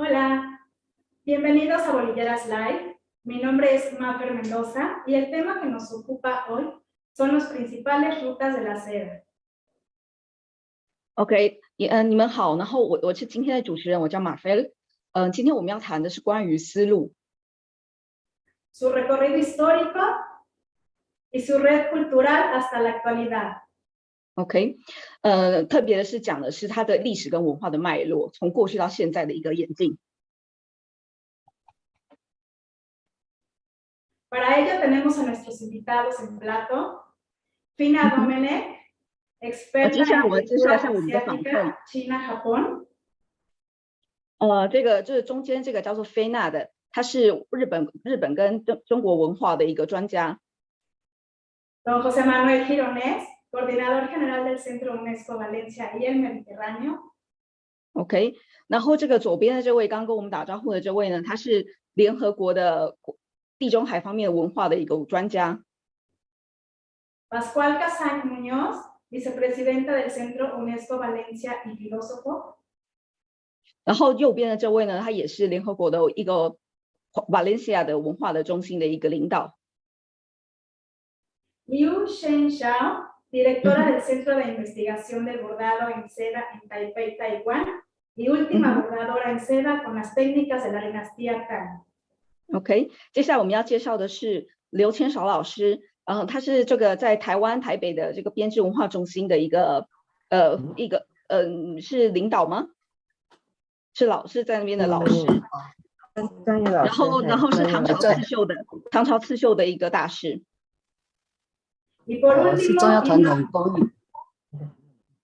Hola, bienvenidos a Bolilleras Live. Mi nombre es Mafer Mendoza y el tema que nos ocupa hoy son las principales rutas de la seda. OK，你们好，然后我是今天的主持人，我叫马菲。今天我们要谈的是关于丝路。Su recorrido histórico y su red cultural hasta la actualidad. OK，特别的是讲的是它的历史跟文化的脉络，从过去到现在的一个演进。Para ello tenemos a nuestros invitados en plato, Fina Domenech, experta en cultura asiática, China, Japón. 这中间这个叫做菲娜的，她是日本跟中国文化的一个专家。Don José Manuel Gironés, coordinador general del Centro UNESCO Valencia y el Mediterráneo. OK， 然后这个左边的这位刚跟我们打招呼的这位呢，他是联合国的地中海方面文化的一个专家。Pascual Casañ Muñoz, vicepresidenta del Centro UNESCO Valencia y filósofo. 然后右边的这位呢，他也是联合国的一个 Valencia 的文化的中心的一个领导。Liu Shenxiao, directora del Centro de Investigación del Bordado en Seda en Taipei, Taiwán, y última bordadora en seda con las técnicas de la dinastía Tang. OK， 接下来我们要介绍的是刘千韶老师，他是这个在台湾台北的这个编织文化中心的一个是领导吗？是在那边的老师，专业老师，然后是唐朝刺绣的一个大师。是中央传统工艺。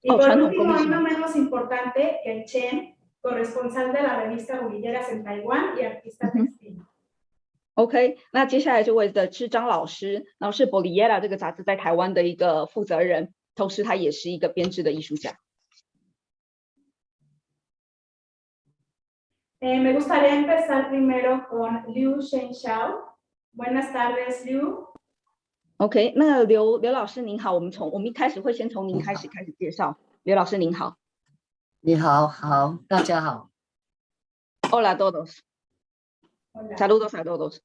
Y por último, y no menos importante, el Chen, corresponsal de la revista Bolilleras en Taiwán y artista textil. OK， 那接下来这位的是张老师，然后是 Bolillera 这个杂志在台湾的一个负责人，同时他也是一个编织的艺术家。Me gustaría empezar primero con Liu Shenxiao. Buenas tardes, Liu. OK， 那刘老师您好，我们一开始会先从您开始介绍。刘老师您好。你好，大家好。Hola a todos. Hola. Saludos a todos.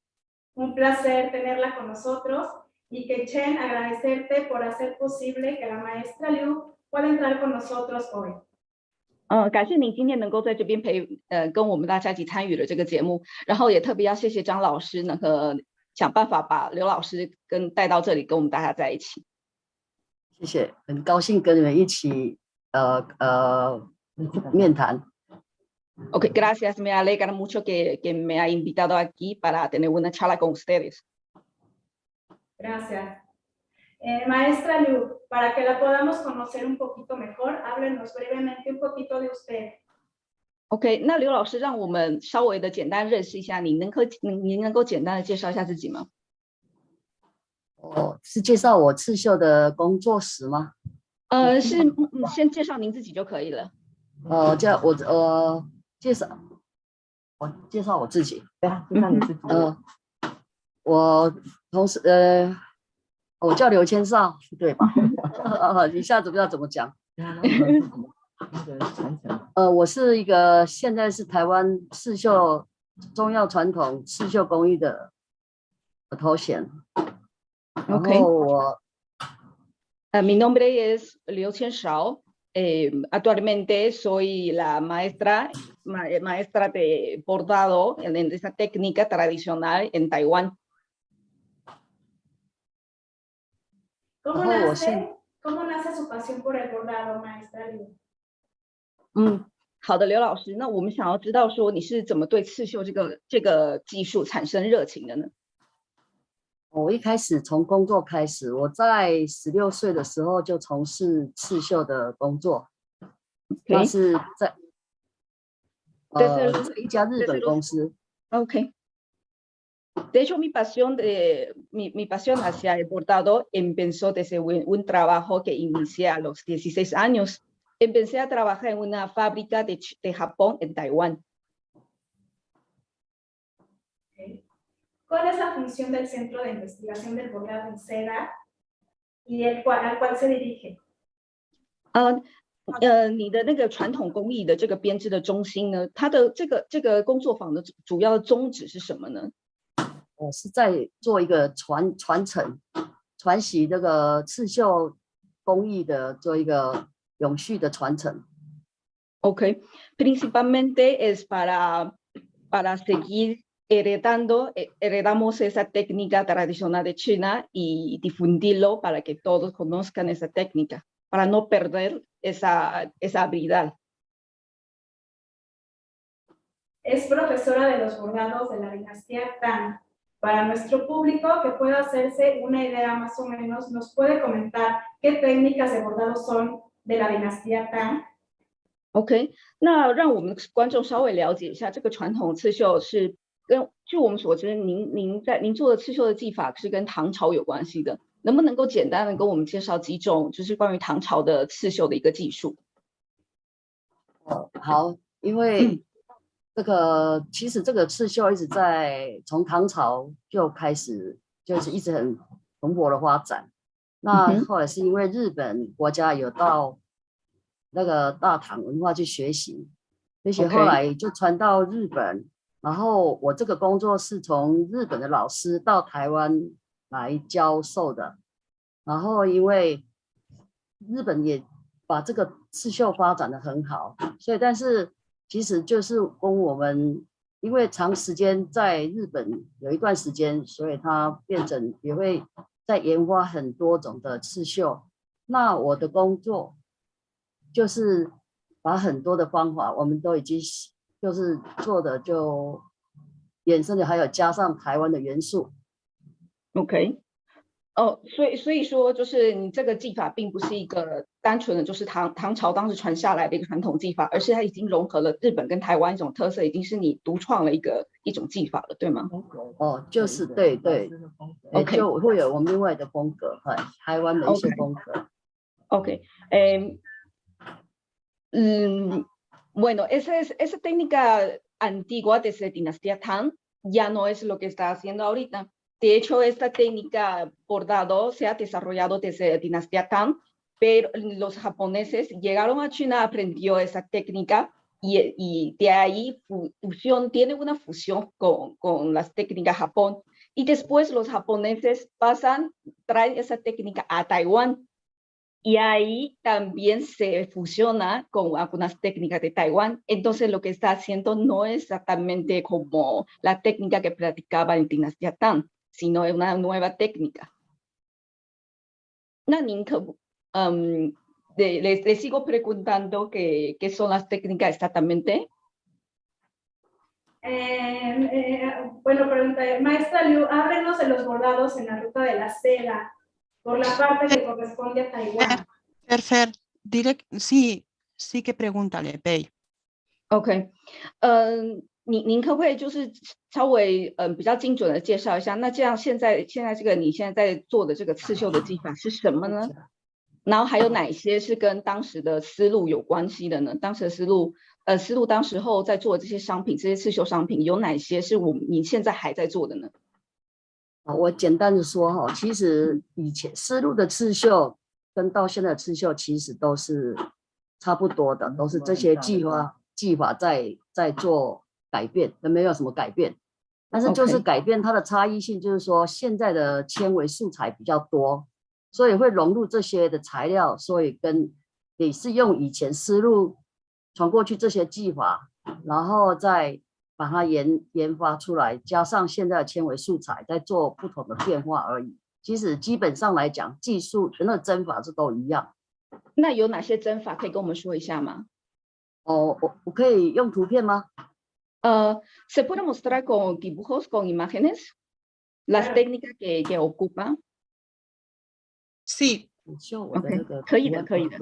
Un placer tenerla con nosotros y que Chen, agradecerte por hacer posible que la maestra Liu pueda entrar con nosotros hoy. 感谢您今天能够在这边跟我们大家一起参与了这个节目，然后也特别要谢谢张老师能够想办法把刘老师带到这里跟我们大家在一起。谢谢，很高兴跟你们一起面谈。OK, gracias, me alegra mucho que me haya invitado aquí para tener una charla con ustedes. Gracias. Maestra Liu, para que la podamos conocer un poquito mejor, háblenos brevemente un poquito de usted. OK， 那刘老师让我们稍微的简单认识一下您能够简单的介绍一下自己吗？是介绍我刺绣的工作室吗？先介绍您自己就可以了。介绍我自己。对啊，介绍你自己。我同时我叫刘千绍，对吧？一下子不知道怎么讲。我是现在是台湾刺绣中药传统刺绣工艺的头衔。OK， mi nombre es Liu Qianshao. Actualmente soy la maestra de bordado en esta técnica tradicional en Taiwán. ¿Cómo nace su pasión por el bordado, maestra Liu? 好的，刘老师，那我们想要知道说你是怎么对刺绣这个技术产生热情的呢？我一开始从工作开始，我在16岁的时候就从事刺绣的工作，那是在一家日本公司。OK。De hecho, mi pasión hacia el bordado empezó desde un trabajo que inicié a los 16 años. Empecé a trabajar en una fábrica de Japón en Taiwán. ¿Cuál es la función del Centro de Investigación del Bordado en Seda y al cual se dirige? 你的那个传统工艺的这个编织的中心呢，它的这个工作坊的主要宗旨是什么呢？我是在做一个传承、传习这个刺绣工艺的做一个永续的传承。Okay, principalmente es para seguir heredamos esa técnica tradicional de China y difundirlo para que todos conozcan esa técnica, para no perder esa habilidad. Es profesora de los bordados de la dinastía Tang. Para nuestro público que pueda hacerse una idea más o menos, ¿nos puede comentar qué técnicas de bordado son de la dinastía Tang? OK， 那让我们观众稍微了解一下这个传统刺绣是据我们所知，您做的刺绣的技法是跟唐朝有关系的，能不能够简单的跟我们介绍几种就是关于唐朝的刺绣的一个技术？好，因为其实这个刺绣一直从唐朝就开始，就是一直很蓬勃的发展。那后来是因为日本国家有到那个大唐文化去学习，而且后来就传到日本。然后我这个工作是从日本的老师到台湾来教授的。然后因为日本也把这个刺绣发展得很好，所以但是其实就是跟我们因为长时间在日本有一段时间，所以它变成也会在研发很多种的刺绣。那我的工作就是把很多的方法我们都已经就是做的就衍生的，还有加上台湾的元素。OK， 所以说就是你这个技法并不是一个单纯的就是唐朝当时传下来的一个传统技法，而是它已经融合了日本跟台湾一种特色，已经是你独创了一种技法了，对吗？就是对，就会有我们另外的风格，台湾的一些风格。OK， bueno, esa técnica antigua desde dinastía Tang ya no es lo que está haciendo ahorita. De hecho, esta técnica bordado se ha desarrollado desde dinastía Tang, pero los japoneses llegaron a China, aprendió esa técnica y de ahí tiene una fusión con las técnicas Japón. Y después los japoneses traen esa técnica a Taiwán. Y ahí también se fusiona con algunas técnicas de Taiwán. Entonces lo que está haciendo no es exactamente como la técnica que practicaba en dinastía Tang, sino es una nueva técnica. 那您le sigo preguntando qué son las técnicas exactamente. Bueno, pregunta, maestra Liu, háblenos de los bordados en la ruta de la seda. Por la parte que corresponde a Taiwán. Sí que pregúntale, Pei. OK， 您可不可以就是稍微比较精准的介绍一下？那这样现在这个你现在在做的这个刺绣的技法是什么呢？然后还有哪些是跟当时的思路有关系的呢？当时的思路当时候在做的这些商品，这些刺绣商品有哪些是你现在还在做的呢？我简单的说哈，其实以前丝路的刺绣跟到现在的刺绣其实都是差不多的，都是这些技法在做改变，都没有什么改变。但是就是改变它的差异性，就是说现在的纤维素材比较多，所以会融入这些的材料，所以也是用以前丝路传过去这些技法，然后再把它研发出来，加上现在的纤维素材，在做不同的变化而已。其实基本上来讲，技术那个针法是都一样。那有哪些针法可以跟我们说一下吗？我可以用图片吗？¿Se puede mostrar con dibujos, con imágenes, las técnicas que ocupa? Sí. 你秀我的那个可以的，可以的，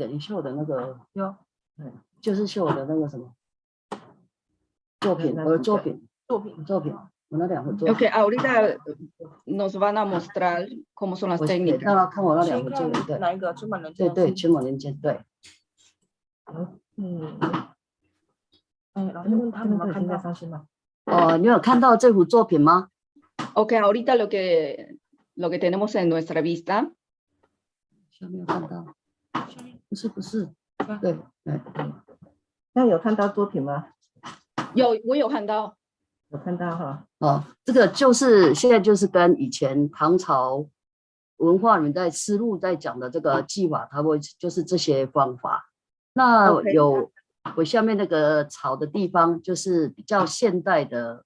你秀我的那个就是秀我的那个什么。作品，我那两个作品。OK, ahorita nos van a mostrar cómo son las técnicas. 看我那两个作品，对，哪一个春满人间？对，春满人间，对。老师问他们有看到上去吗？你有看到这幅作品吗 ？OK, ahorita lo que tenemos en nuestra vista. 没有看到。不是，对，那有看到作品吗？我有看到。有看到哈。哦，这个就是现在就是跟以前唐朝文化里面在思路在讲的这个技法，它会就是这些方法。那 OK 我下面那个草的地方就是比较现代的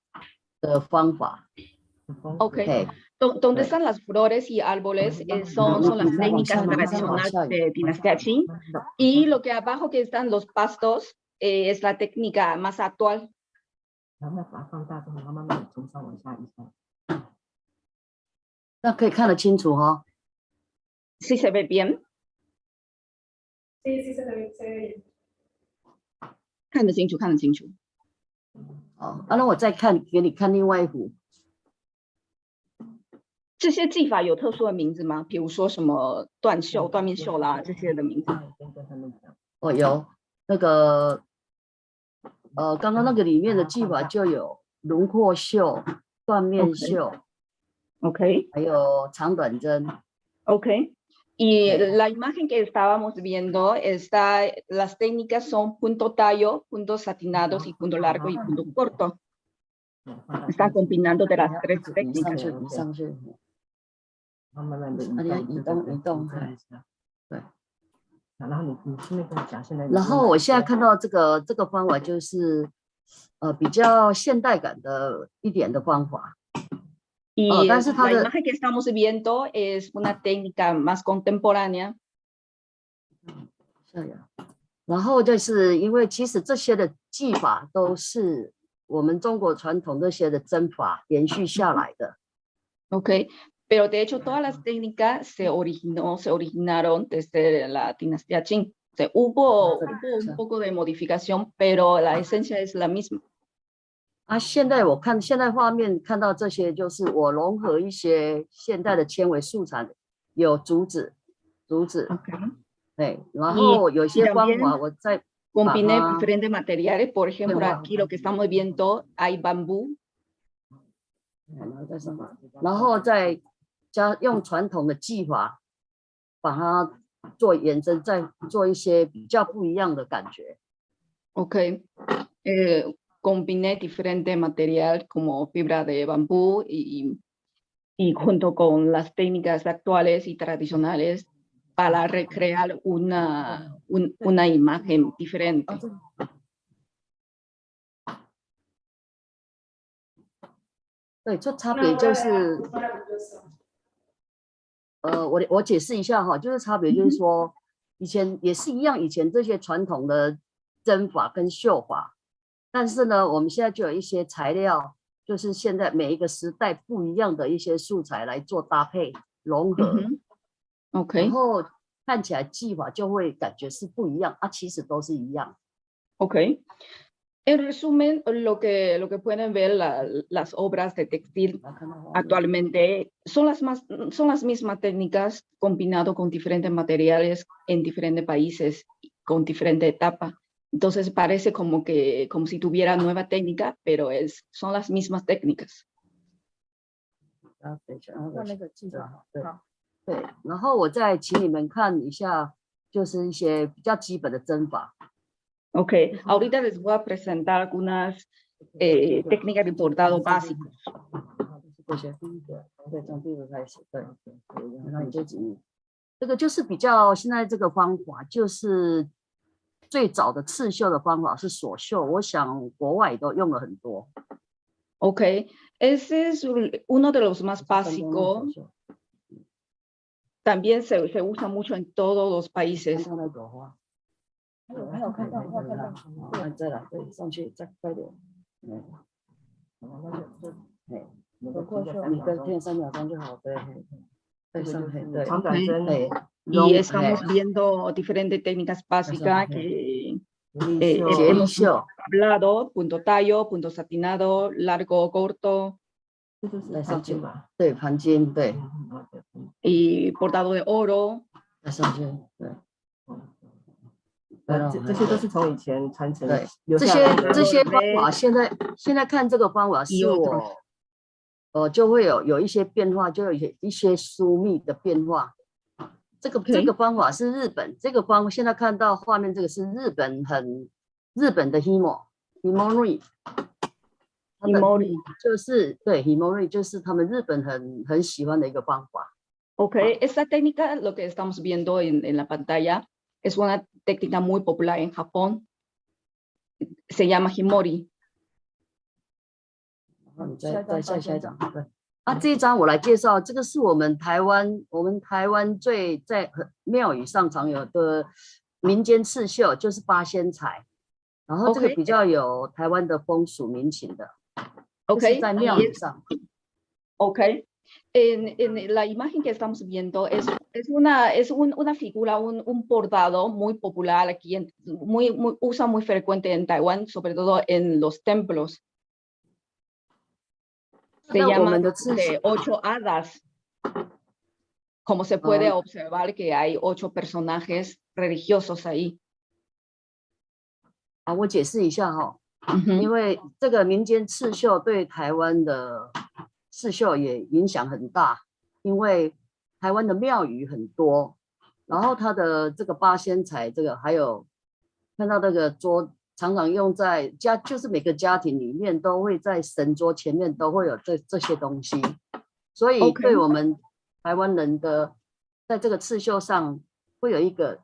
方法。OK. Donde están las flores y árboles son las técnicas tradicionales de Dinastía Qing. Y lo que abajo que están los pastos es la técnica más actual. 然后把它放大之后，然后慢慢从上往下移动。那可以看得清楚哈。¿Sí se ve bien? Sí, sí, se ve bien. 看得清楚，看得清楚。好，那我再给你看另外一幅。这些技法有特殊的名字吗？比如说什么断袖、断面袖啦这些的名字？哦，有那个刚刚那个里面的技法就有轮廓袖、断面袖 OK. 还有长短针。OK. Y la imagen que estábamos viendo está, las técnicas son punto tallo, puntos satinados y punto largo y punto corto. Están combinando de las tres técnicas. 移上去。慢慢的移动，对。然后你顺便跟我讲现在。然后我现在看到这个方法就是比较现代感的一点的方法。Y la imagen que estamos viendo es una técnica más contemporánea. 然后就是因为其实这些的技法都是我们中国传统这些的针法延续下来的。Okay. Pero de hecho todas las técnicas se originaron desde la dinastía Qing. Hubo un poco de modificación, pero la esencia es la misma. 现在我看现在画面看到这些，就是我融合一些现代的纤维素材，有竹子， Okay. 对，然后有些方法我再 combiné diferentes materiales, por ejemplo aquí lo que estamos viendo hay bambú. 然后再用传统的技法把它做延伸，再做一些比较不一样的感觉。Okay. Combiné diferente material como fibra de bambú y junto con las técnicas actuales y tradicionales para recrear una imagen diferente. 对，这差别就是，我解释一下哈，就是差别就是说，以前也是一样，以前这些传统的针法跟绣法。但是呢，我们现在就有一些材料，就是现在每一个时代不一样的一些素材来做搭配融合。OK。然后看起来技法就会感觉是不一样，其实都是一样。OK。En resumen, lo que pueden ver las obras de textil actualmente son las mismas técnicas combinado con diferentes materiales en diferentes países con diferente etapa. Entonces parece como si tuviera nueva técnica, pero son las mismas técnicas. 对，然后我再请你们看一下，就是一些比较基本的针法。Ok, ahorita les voy a presentar algunas técnicas de bordado básicos. 这个就是比较现在这个方法，就是最早的刺绣的方法是锁绣，我想国外都用了很多。Ok, ese es uno de los más básicos. También se usa mucho en todos los países. 还有看到，再来，对，上去再快点。你跟天3秒钟就好，对，再上去，对，长短针。Y estamos viendo diferentes técnicas básicas que hemos hablado, punto tallo, punto satinado, largo, corto. 再上去吧。对，盘筋，对。Y bordado de oro. 再上去，对。这些都是从以前传承的。这些方法，现在看这个方法是我就会有一些变化，就有一些疏密的变化。这个 OK 这个方法是日本，这个方现在看到画面这个是日本的 himori， Himori。就是对 himori 就是他们日本很喜欢的一个方法。Ok, esta técnica, lo que estamos viendo en la pantalla, es una técnica muy popular en Japón. Se llama Himori. 然后你再下一张，对。啊，这一张我来介绍，这个是我们台湾最在庙宇上常有的民间刺绣，就是八仙彩。然后这个 OK 比较有台湾的风俗民情的，就 Ok, 是在庙宇上。ok. En la imagen que estamos viendo es una figura, un bordado muy popular aquí, usa muy frecuente en Taiwán, sobre todo en los templos. Se 那我 llama 们的刺绣 ocho hadas. Como se puede observar que hay 8 personajes religiosos ahí. 啊，我解释一下哈，Ujú. 因为这个民间刺绣对台湾的刺绣也影响很大，因为台湾的庙宇很多，然后它的这个八仙彩，这个还有看到那个桌，常常用在就是每个家庭里面都会在神桌前面都会有这些东西，所以 OK 对我们台湾人的在这个刺绣上会有一个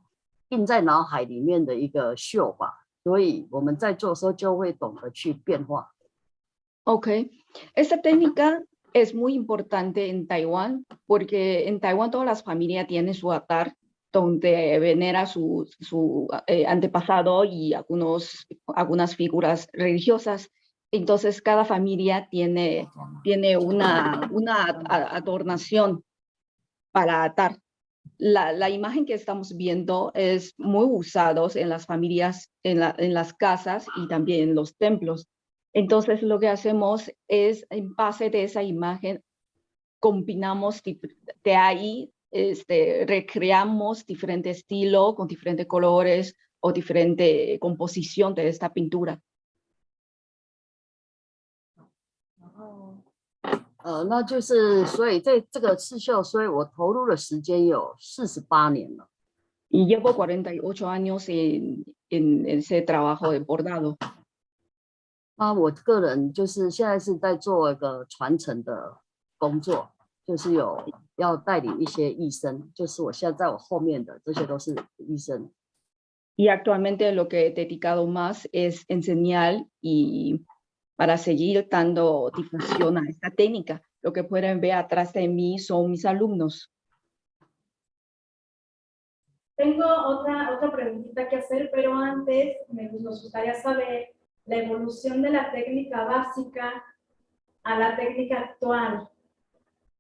印在脑海里面的一个绣法。所以我们在做的时候就会懂得去变化。Ok, esta técnica es muy importante en Taiwán porque en Taiwán todas las familias tienen su altar donde venera su antepasado y algunas figuras religiosas. Entonces cada familia tiene una adornación para atar. La imagen que estamos viendo es muy usados en las familias, en las casas y también en los templos. Entonces lo que hacemos es, en base de esa imagen, combinamos de ahí, recreamos diferente estilo con diferentes colores o diferente composición de esta pintura. 那就是所以这个刺绣，所以我投入的时间有48年了。Y llevo 48 años en ese trabajo de bordado. 那我个人就是现在是在做一个传承的工作，就是要带领一些医生，就是我现在在我后面的这些都是医生。Y actualmente lo que he dedicado más es enseñar y para seguir dando difusión a esta técnica. Lo que pueden ver atrás de mí son mis alumnos. Tengo otra preguntita que hacer, pero antes nos gustaría saber la evolución de la técnica básica a la técnica actual.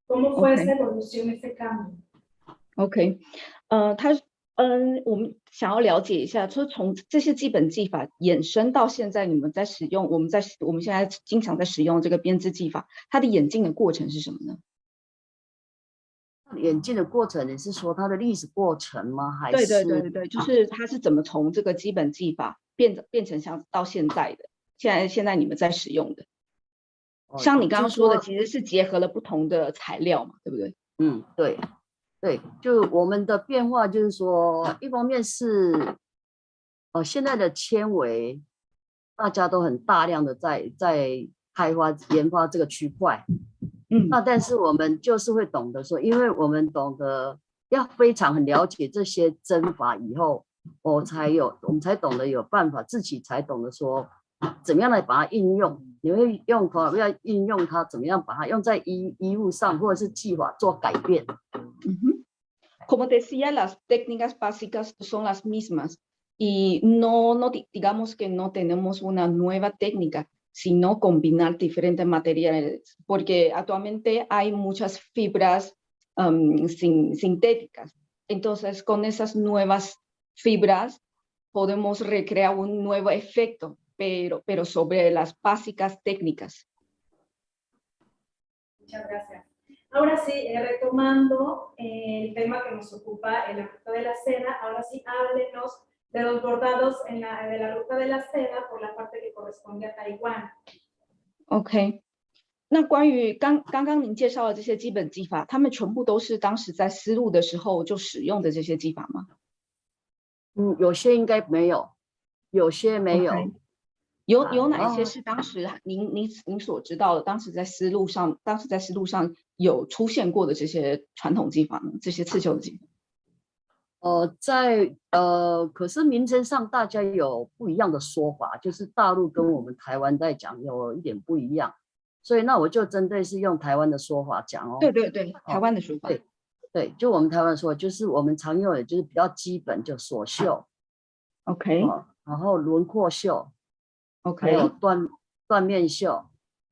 ¿Cómo fue esa evolución, ese cambio? OK， 我们想要了解一下，就是从这些基本技法衍生到现在，你们在使用，我们现在经常在使用这个编织技法，它的演进的过程是什么呢？演进的过程，你是说它的历史过程吗？还是？对，就是它是怎么从这个基本技法变成像到现在的，现在你们在使用的，像你刚刚说的，其实是结合了不同的材料嘛，对不对？嗯，对。对，就我们的变化就是说，一方面是，现在的纤维，大家都很大量的在开发研发这个区块，那但是我们就是会懂得说，因为我们懂得要非常很了解这些针法以后，我们才懂得有办法，自己才懂得说，怎么样来把它应用，你会要运用它，怎么样把它用在衣物上，或者是技法做改变。Como decía, las técnicas básicas son las mismas y no digamos que no tenemos una nueva técnica, sino combinar diferentes materiales, porque actualmente hay muchas fibras sintéticas. Entonces, con esas nuevas fibras podemos recrear un nuevo efecto, pero sobre las básicas técnicas. Muchas gracias. Ahora sí, retomando el tema que nos ocupa en la ruta de la seda, ahora sí háblenos de los bordados de la ruta de la seda por la parte que corresponde a Taiwán. OK，那关于刚刚您介绍的这些基本技法，他们全部都是当时在丝路的时候就使用的这些技法吗？有些应该没有，有些没有。Okay. 有哪些是当时您所知道的，当时在丝路上有出现过的这些传统技法呢？这些刺绣的技法？可是名称上大家有不一样的说法，就是大陆跟我们台湾在讲有一点不一样，所以那我就针对是用台湾的说法讲哦。对对对，台湾的说法。对，就我们台湾说，就是我们常用的就是比较基本，就锁绣 ，OK，然后轮廓绣 ，OK，还有缎面绣，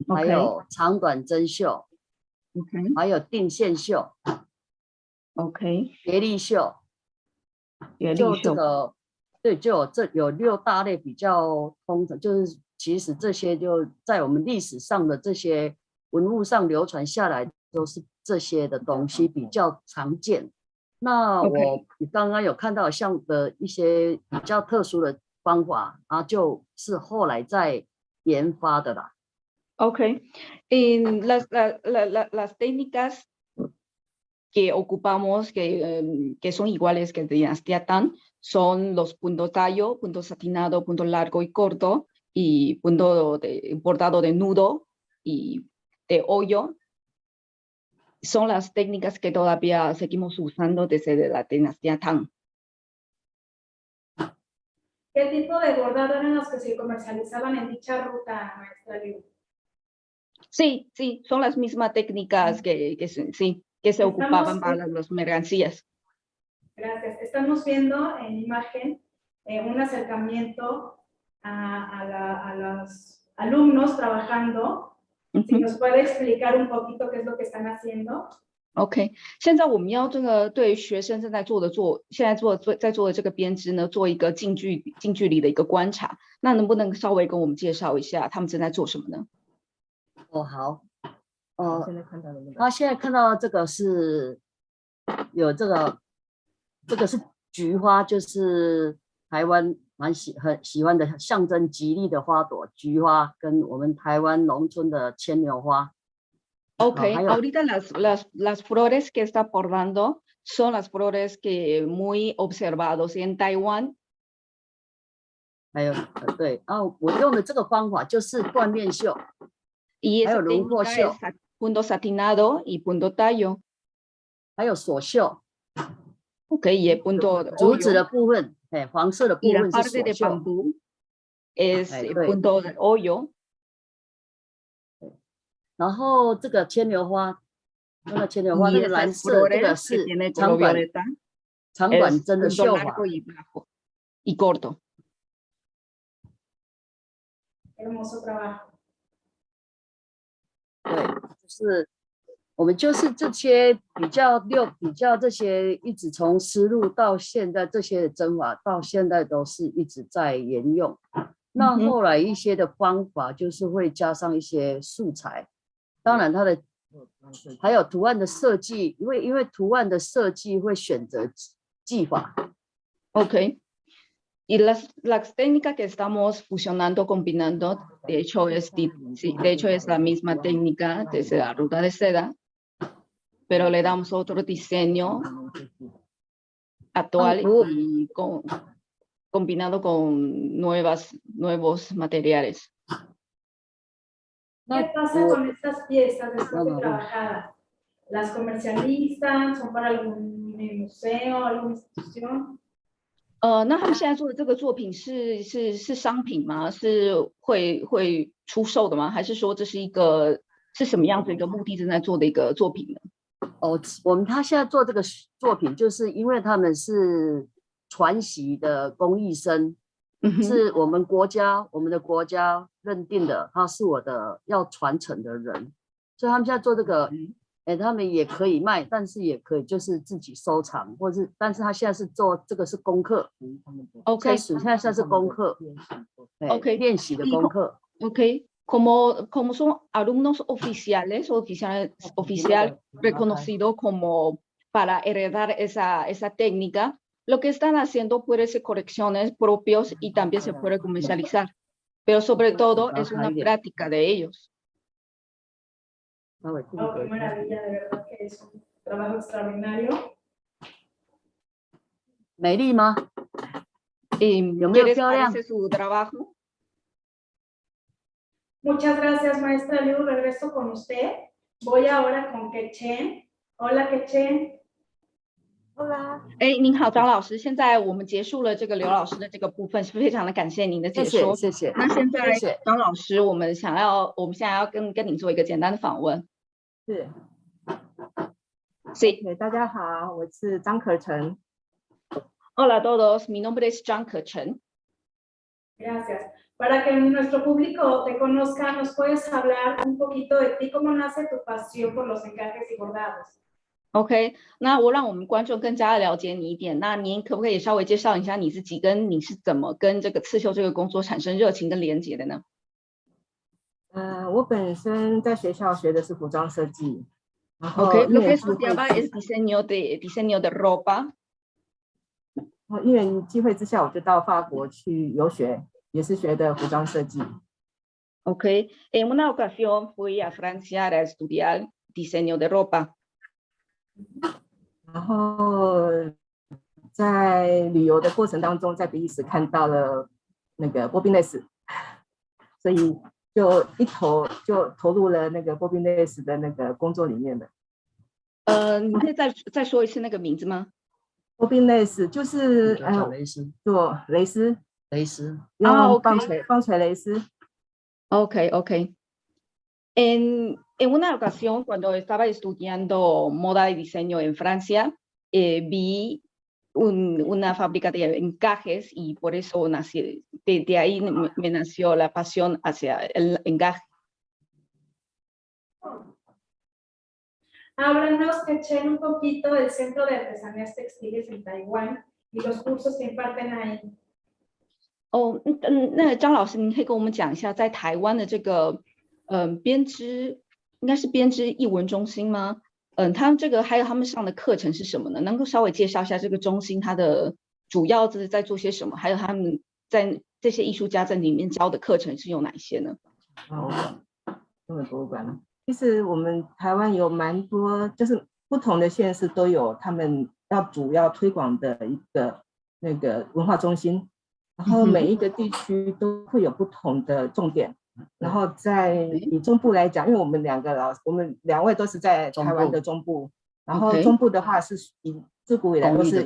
还有长短针绣 ，OK，还有定线绣 ，OK，别立绣。就这个，对，就有6大类比较通的，就是其实这些就在我们历史上的这些文物上流传下来，都是这些的东西比较常见。那我刚刚有看到像的一些比较特殊的方法，然后就是后来在研发的啦。OK, en las técnicas que ocupamos, que son iguales que de dinastía Tang, son los punto tallo, punto satinado, punto largo y corto, y punto bordado de nudo y de hoyo. Son las técnicas que todavía seguimos usando desde la dinastía Tang. ¿Qué tipo de bordado eran los que se comercializaban en dicha ruta, maestra Liu? Sí, sí, son las mismas técnicas que se ocupaban para las mercancías. Gracias. Estamos viendo en imagen un acercamiento a los alumnos trabajando. Si nos puede explicar un poquito qué es lo que están haciendo. OK， 现在我们要这个对学生正在做的这个编织呢，做一个近距离的一个观察。那能不能稍微跟我们介绍一下他们正在做什么呢？好，他现在看到这个是有这个是菊花，就是台湾很喜欢的象征吉利的花朵，菊花跟我们台湾农村的牵牛花。OK, ahorita las flores que está bordando son las flores que muy observados en Taiwán. 还有对，我用的这个方法就是缎面绣，还有轮廓绣 ，punto satinado y punto tallo， 还有锁绣。OK， 也 punto 竹子的部分，黄色的部分是锁绣 ，es punto de hoyo。然后这个牵牛花，那个牵牛花那个蓝色，这个是长短针的绣法。y corto。Hermoso trabajo。对，就是我们就是这些比较这些一直从丝路到现在这些针法到现在都是一直在沿用。那后来一些的方法就是会加上一些素材。当然，它的还有图案的设计，因为图案的设计会选择技法。OK， y las técnicas que estamos fusionando, combinando, de hecho es la misma técnica desde la ruta de seda, pero le damos otro diseño actual y combinado con nuevos materiales. ¿Qué pasa con estas piezas después de trabajadas? ¿Las comercializan? ¿Son para algún museo, alguna institución? 那他们现在做的这个作品是商品吗？是会出售的吗？还是说这是什么样子一个目的正在做的一个作品呢？他现在做这个作品，就是因为他们是传习的工艺生。是我们的国家认定的，他是我的要传承的人，所以他们现在做这个，他们也可以卖，但是也可以就是自己收藏，或是，但是他现在是做这个是功课 ，OK， 现在是功课 ，OK， 练习的功课 ，OK， como son alumnos oficial reconocido como para heredar esa técnica。Lo que están haciendo puede ser correcciones propios y también se puede comercializar, pero sobre todo es una práctica de ellos. Oh, qué maravilla, de verdad que es un trabajo extraordinario. 美丽吗？ ¿Qué 没有 les 漂亮？ parece su trabajo? Muchas gracias, maestra Liu. Regreso con usted. Voy ahora con Quechen. Hola, Quechen. Hola，您好，张老师。现在我们结束了这个刘老师的这个部分，是非常的感谢您的解说。谢谢。那现在谢谢张老师，我们现在要跟您做一个简单的访问。是， Sí. 大家好，我是张可成。 Hola a todos, mi nombre es Zhang Kechen. Gracias. Para que nuestro público te conozca, ¿nos puedes hablar un poquito de ti? ¿Cómo nace tu pasión por los encajes y bordados? OK， 那让我们观众更加的了解你一点。那您可不可以稍微介绍一下你自己，跟你是怎么跟这个刺绣这个工作产生热情跟连结的呢？ 我本身在学校学的是服装设计，然后 OK， lo 因 que 缘际会 estudiaba es diseño de ropa. 因缘机会之下，我就到法国去游学，也是学的服装设计。 OK, en una ocasión fui a Francia a estudiar diseño de ropa. 然后在旅游的过程当中，在比利时看到了那个波宾类丝，所以就投入了那个波宾类丝的那个工作里面的。你可以再说一次那个名字吗？ 波宾类丝就是做蕾丝，用棒槌蕾丝。 OK. En una ocasión, cuando estaba estudiando moda y diseño en Francia, vi una fábrica de encajes y por eso de ahí me nació la pasión hacia el encaje. Háblanos, Quechen, un poquito del Centro de Artesanías Textiles en Taiwán y los cursos que imparten ahí. 那张老师，您可以跟我们讲一下，在台湾的这个编织，应该是编织艺文中心吗？他们这个还有他们上的课程是什么呢？能够稍微介绍一下这个中心它的主要是在做些什么？还有他们在这些艺术家在里面教的课程是有哪些呢？中文博物馆呢？其实我们台湾有蛮多，就是不同的县市都有他们主要推广的一个那个文化中心。 然后每一个地区都会有不同的重点，然后以中部来讲，因为我们两位都是在台湾的中部，然后中部的话是自古以来都是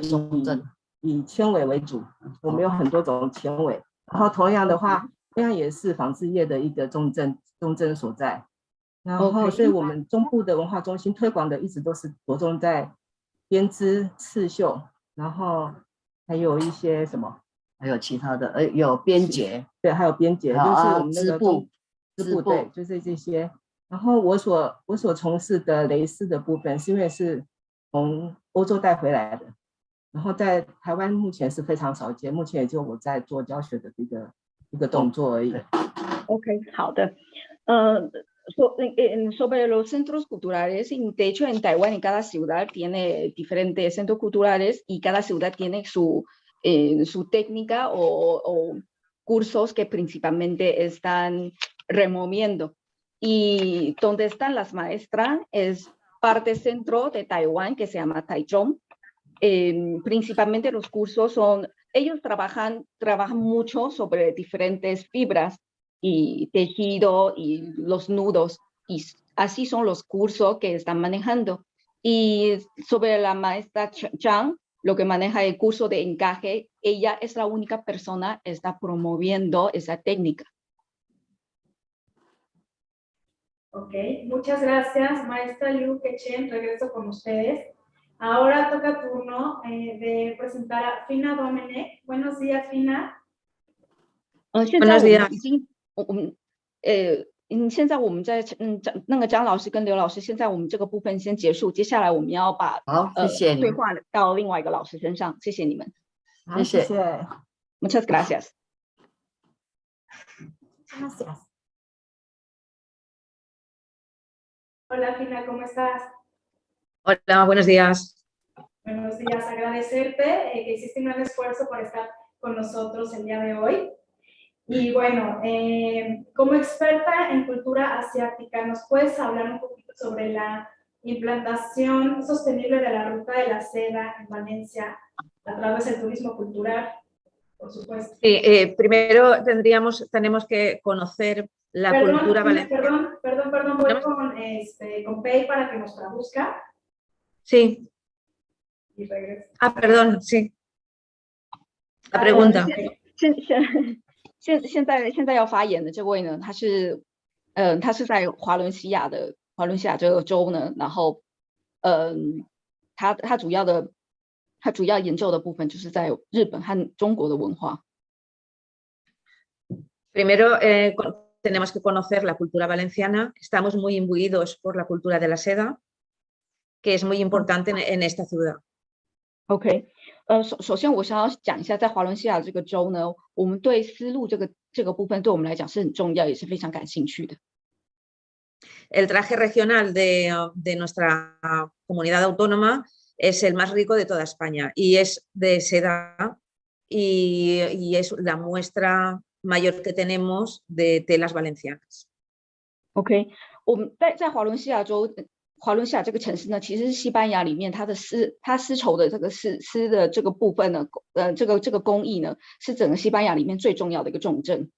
以纤维为主，我们有很多种纤维，然后同样的话，同样也是纺织业的一个重镇所在，然后所以我们中部的文化中心推广的一直都是着重在编织、刺绣，然后还有一些什么。 还有其他的，有编结，对，还有编结，就是我们那个织布，对，就是这些。然后我所从事的蕾丝的部分，是因为是从欧洲带回来的，然后在台湾目前是非常少见，目前也就我在做教学的一个动作而已。OK， 好的，sobre los centros culturales, de hecho en Taiwán en cada ciudad tiene diferentes centros culturales y cada ciudad tiene su técnica o cursos que principalmente están removiendo. Y donde están las maestras es parte centro de Taiwán que se llama Taichung. Principalmente los cursos ellos trabajan mucho sobre diferentes fibras y tejido y los nudos, y así son los cursos que están manejando. Y sobre la maestra Chang, lo que maneja el curso de encaje, ella es la única persona que está promoviendo esa técnica. Ok, muchas gracias, maestra Liu Quechen, regreso con ustedes. Ahora toca turno de presentar a Fina Domenech. Buenos días, Fina. Buenos días. 现在我们在那个张老师跟刘老师，现在我们这个部分先结束，接下来我们要把对话到另外一个老师身上，谢谢你们，谢谢 ，Muchas gracias. Gracias. Hola, Fina, ¿cómo estás? Hola, buenos días. Buenos días, agradecerte que hiciste un gran esfuerzo por estar con nosotros el día de hoy. Y bueno, como experta en cultura asiática, ¿nos puedes hablar un poquito sobre la implantación sostenible de la ruta de la seda en Valencia a través del turismo cultural, por supuesto. Sí, primero tenemos que conocer la cultura valenciana. Perdón, voy con Pei para que nos traduzca. Sí. Y regreso. Perdón, sí. La pregunta. 现在要发言的这位呢，他是在华伦西亚这个州呢，然后他主要研究的部分就是在日本和中国的文化。Primero tenemos que conocer la cultura valenciana. Estamos muy imbuidos por la cultura de la seda, que es muy importante en esta ciudad. OK， 首先我想要讲一下，在华伦西亚这个州呢，我们对丝路这个部分对我们来讲是很重要，也是非常感兴趣的。El traje regional de nuestra comunidad autónoma es el más rico de toda España y es de seda y es la muestra mayor que tenemos de telas valencianas. OK， 我们在华伦西亚州。华伦西亚这个城市呢，其实是西班牙里面它丝绸的这个丝的这个部分呢，这个工艺呢，是整个西班牙里面最重要的一个重镇。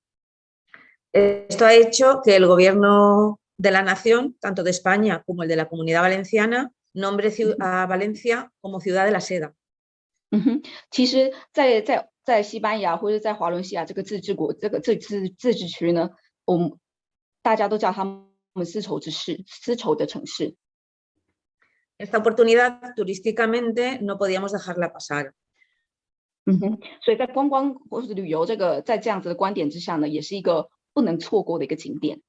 Esto ha hecho que el gobierno de la nación, tanto de España como el de la Comunidad Valenciana, nombre a Valencia como ciudad de la seda. 其实在西班牙或者在华伦西亚这个自治区呢，大家都叫他们丝绸的城市。Esta oportunidad turísticamente no podíamos dejarla pasar. 所以在观光或是旅游在这样子的观点之下呢，也是一个不能错过的一个景点。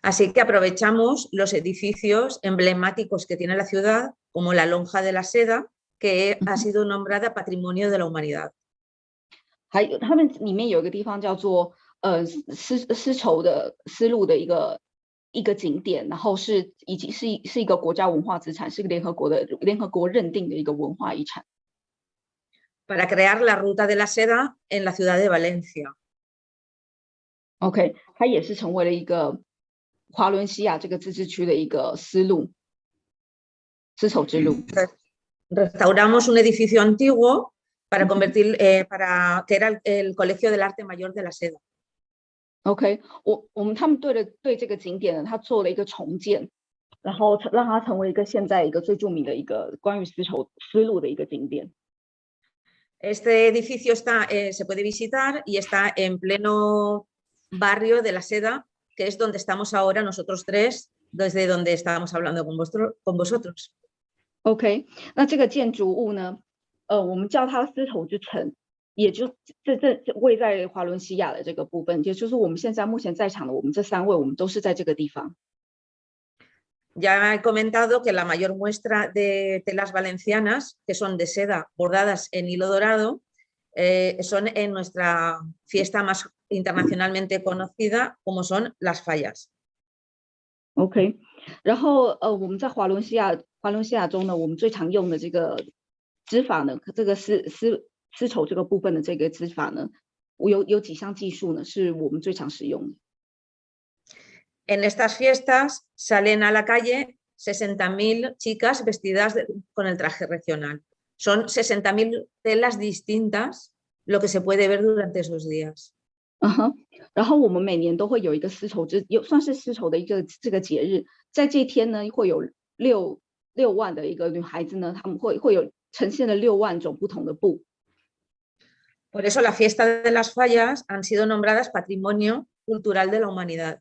Así que aprovechamos los edificios emblemáticos que tiene la ciudad, como la Lonja de la Seda, que ha sido nombrada Patrimonio de la Humanidad. 还有他们里面有一个地方叫做丝绸的丝路的一个景点，然后是一个国家文化资产，是个联合国认定的一个文化遗产。Para crear la ruta de la seda en la ciudad de Valencia. OK， 它也是成为了一个华伦西亚这个自治区的一个丝绸之路。Restauramos un edificio antiguo para que era el Colegio del Arte Mayor de la Seda. OK， 他们对这个景点呢，他做了一个重建，然后让它成为现在一个最著名的一个关于丝路的一个景点。Este edificio se puede visitar y está en pleno barrio de la Seda, que es donde estamos ahora nosotros tres, desde donde estábamos hablando con vosotros. OK， 那这个建筑物呢，我们叫它丝绸之城。也就这位在华伦西亚的这个部分，也就是我们目前在场的我们这3位，我们都是在这个地方。Ya he comentado que la mayor muestra de telas valencianas, que son de seda bordadas en hilo dorado, son en nuestra fiesta más internacionalmente conocida, como son las fallas. OK， 然后我们在华伦西亚中呢，我们最常用的这个织法呢，这个丝绸这个部分的这个织法呢，有几项技术呢，是我们最常使用的。En estas fiestas salen a la calle 60.000 chicas vestidas con el traje regional. Son 60.000 telas distintas lo que se puede ver durante esos días. 然后我们每年都会有一个算是丝绸的这个节日，在这一天呢，会有6万的一个女孩子呢，她们会有呈现了6万种不同的布。Por eso la fiesta de las fallas han sido nombradas Patrimonio Cultural de la Humanidad.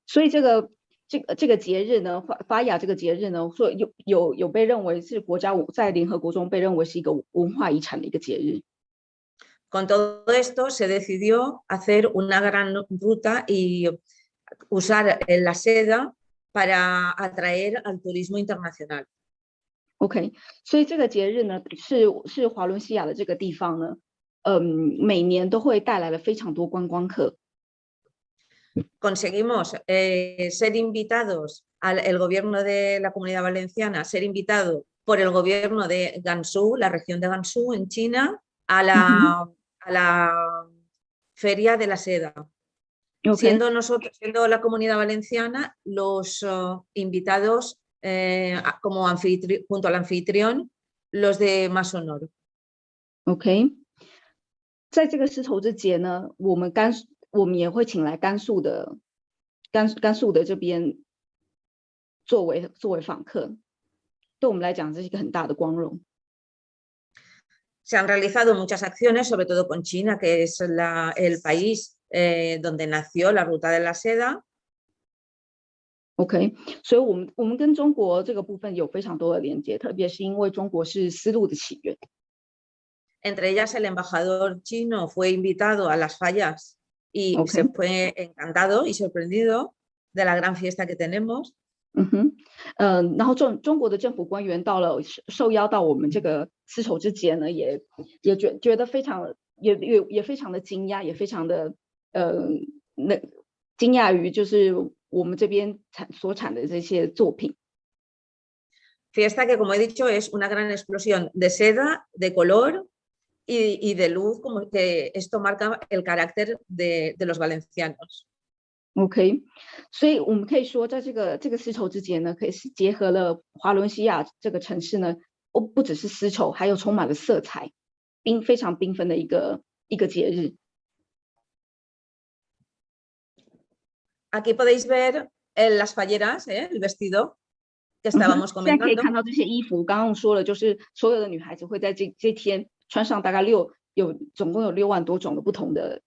所以这个节日呢，法雅这个节日呢，说有被认为是在联合国中被认为是一个文化遗产的一个节日。Con todo esto se decidió hacer una gran ruta y usar la seda para atraer al turismo internacional. OK， 所以这个节日呢，是华伦西亚的这个地方呢，每年都会带来了非常多观光客。Conseguimos ser invitados el gobierno de la Comunidad Valenciana, ser invitado por el gobierno de Gansu, la región de Gansu en China, a la Feria de la Seda. OK， siendo nosotros, siendo la Comunidad Valenciana, los invitados como junto al anfitrión, los de más honor. OK， 在这个丝绸之节呢，我们也会请来甘肃的这边作为访客，对我们来讲这是一个很大的光荣。Se han realizado muchas acciones, sobre todo con China, que es el país donde nació la ruta de la seda. OK， 所以我们跟中国这个部分有非常多的连接，特别是因为中国是丝路的起源。Entre ellas, el embajador chino fue invitado a las fallas y se fue encantado y sorprendido de la gran fiesta que tenemos. 然后中国的政府官员到了受邀到我们这个丝绸之节呢，也觉得非常也非常的惊讶，也非常的惊讶于就是我们这边所产的这些作品。Fiesta que, como he dicho, es una gran explosión de seda, de color y de luz, como que esto marca el carácter de los valencianos. OK， 所以我们可以说，在这个丝绸之节呢，可以是结合了华伦西亚这个城市呢，不只是丝绸，还有充满了色彩，非常缤纷的一个节日。Aquí podéis ver las falleras, el vestido que estábamos comentando. 现在可以看到这些衣服，刚刚说了，就是所有的女孩子会在这天穿上大概总共有6万多种的不同的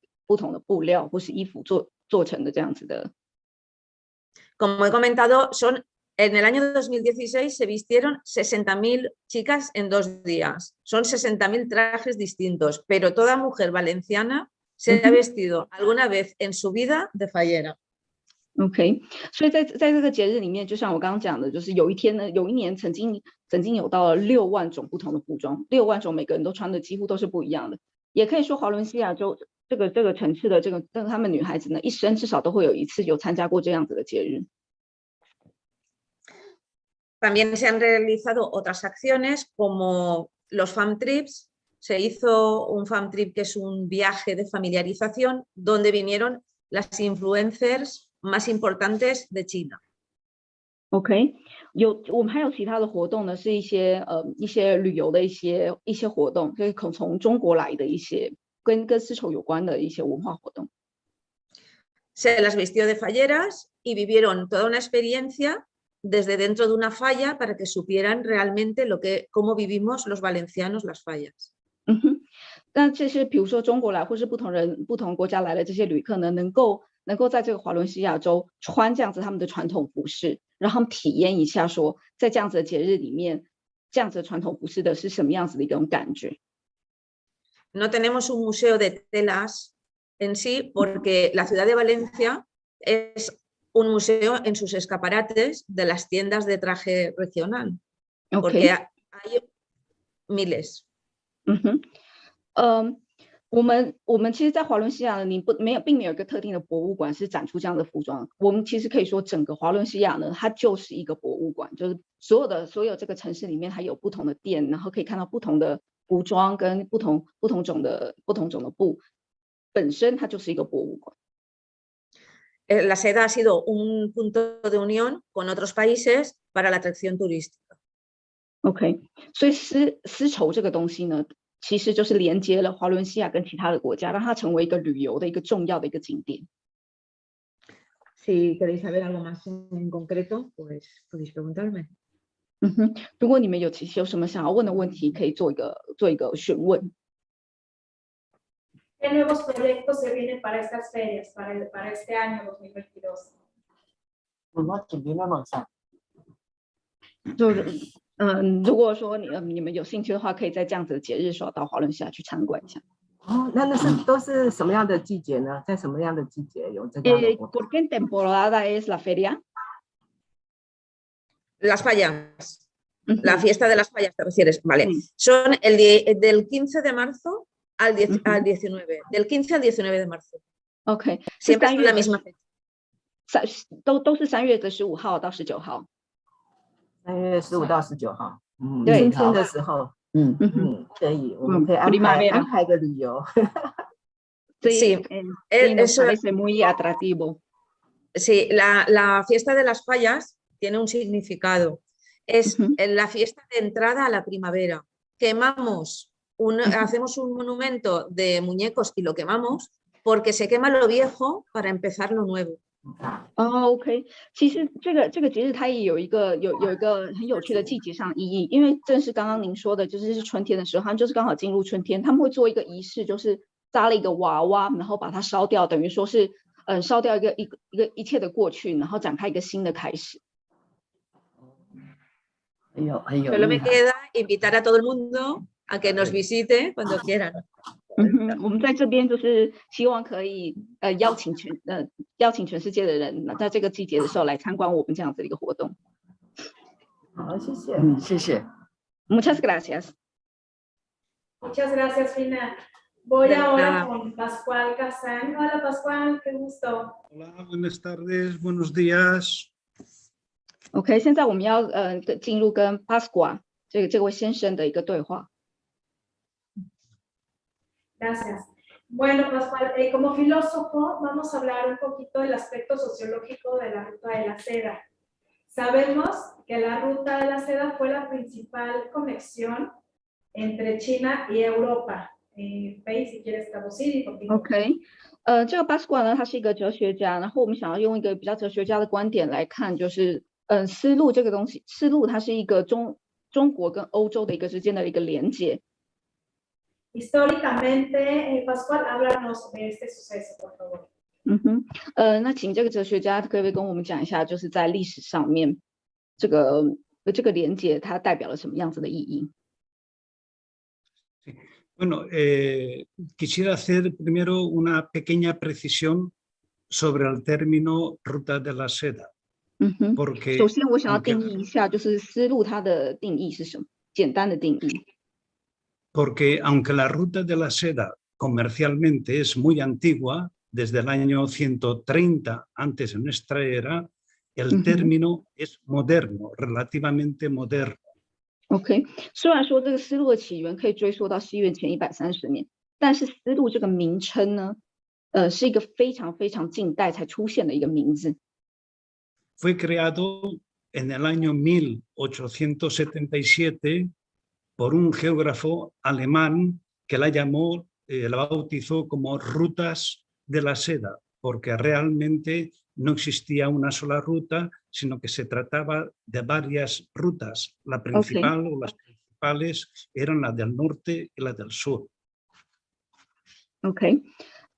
布料或是衣服做成的这样子的。Como he comentado, en el año 2016 se vistieron 60.000 chicas en 2 días. Son 60.000 trajes distintos, pero toda mujer valenciana se ha vestido alguna vez en su vida de fallera. OK， 所以在这个节日里面，就像我刚刚讲的，就是有一年曾经有到了6万种不同的服装，6万种每个人都穿的几乎都是不一样的。也可以说华伦西亚州这个城市的他们女孩子呢，一生至少都会有一次有参加过这样子的节日。También se han realizado otras acciones como los fam trips. Se hizo un fam trip que es un viaje de familiarización donde vinieron las influencers más importantes de China. OK， 我们还有其他的活动呢，是一些旅游的一些活动，就是从中国来的一些跟丝绸有关的一些文化活动。Se las vistió de falleras y vivieron toda una experiencia desde dentro de una falla para que supieran realmente cómo vivimos los valencianos las fallas. 那这些比如说中国来或是不同国家来的这些旅客呢，能够在这个华伦西亚州穿这样子他们的传统服饰，让他们体验一下说在这样子的节日里面，这样子的传统服饰的是什么样子的一种感觉。No tenemos un museo de telas en sí porque la ciudad de Valencia es un museo en sus escaparates de las tiendas de traje regional, porque hay miles. 我们其实在华伦西亚呢，并没有一个特定的博物馆是展出这样的服装。我们其实可以说整个华伦西亚呢，它就是一个博物馆，就是所有这个城市里面还有不同的店，然后可以看到不同的服装跟不同种的布，本身它就是一个博物馆。La seda ha sido un punto de unión con otros países para la atracción turística. OK， 所以丝绸这个东西呢，其实就是连接了华伦西亚跟其他的国家，让它成为一个旅游的一个重要的一个景点。Si queréis saber algo más en concreto, pues podéis preguntarme. 如果你们有什么想要问的问题，可以做一个询问。¿Qué nuevos proyectos se vienen para estas ferias, para este año 2022? 如果说你们有兴趣的话，可以在这样子的节日时候到华伦西亚去参观一下。那都是什么样的季节呢？在什么样的季节有这样的活动？ ¿Por qué temporada es la feria? Las fallas. La fiesta de las fallas, ¿te refieres? Vale. Son del 15 de marzo al 19. Del 15 al 19 de marzo. OK， siempre es la misma fecha. 都是3月15号到19号。3月15到19号。对，春天的时候。可以，我们可以安排个旅游。Sí, sí, nos eso, parece muy atractivo. sí, la fiesta de las fallas tiene un significado. Es Ujú. la fiesta de entrada a la primavera. Quemamos, hacemos un monumento de muñecos y lo quemamos porque se quema lo viejo para empezar lo nuevo.哦，OK，其实这个节日它也有一个很有趣的季节上意义，因为正是刚刚您说的，就是是春天的时候，他们就是刚好进入春天，他们会做一个仪式，就是扎了一个娃娃，然后把它烧掉，等于说是烧掉一切的过去，然后展开一个新的开始。很有 Solo 意 me 涵。 queda invitar a todo el mundo a que nos visite cuando quieran. 我们在这边就是希望可以邀请全世界的人，在这个季节的时候来参观我们这样子的一个活动。好，谢谢。谢谢。 Muchas gracias. Muchas gracias, Fina. Voy ahora con Pascual Kazan. Hola, Pascual, qué gusto. Hola, buenas tardes, buenos días. OK， 现在我们要进入跟 Pascua 这位先生的一个对话。Gracias. Bueno, Pascual, como filósofo vamos a hablar un poquito del aspecto sociológico de la ruta de la seda. Sabemos que la ruta de la seda fue la principal conexión entre China y Europa. Faye, si quieres traducir y continuar. OK， 这个 Pascua 呢，他是一个哲学家，然后我们想要用一个比较哲学家的观点来看，就是丝路这个东西，丝路它是一个中国跟欧洲的一个之间的一个连接。Históricamente, Pascual, háblanos de este suceso, por favor. 那请这个哲学家可不可以跟我们讲一下，就是在历史上面这个连接它代表了什么样子的意义？ Bueno, quisiera hacer primero una pequeña precisión sobre el término ruta de la seda. porque 首先我想要定义一下，就是丝路它的定义是什么？简单的定义。Porque aunque la ruta de la seda comercialmente es muy antigua, desde el año 130 antes de nuestra era, el término es moderno, relativamente moderno. OK， 虽然说这个丝路的起源可以追溯到西元前130年，但是丝路这个名称呢，是一个非常非常近代才出现的一个名字。Fue creado en el año 1877 por un geógrafo alemán que la llamó, la bautizó como rutas de la seda, porque realmente no existía una sola ruta, sino que se trataba de varias rutas. La principal o las principales eran la del norte y la del sur. OK，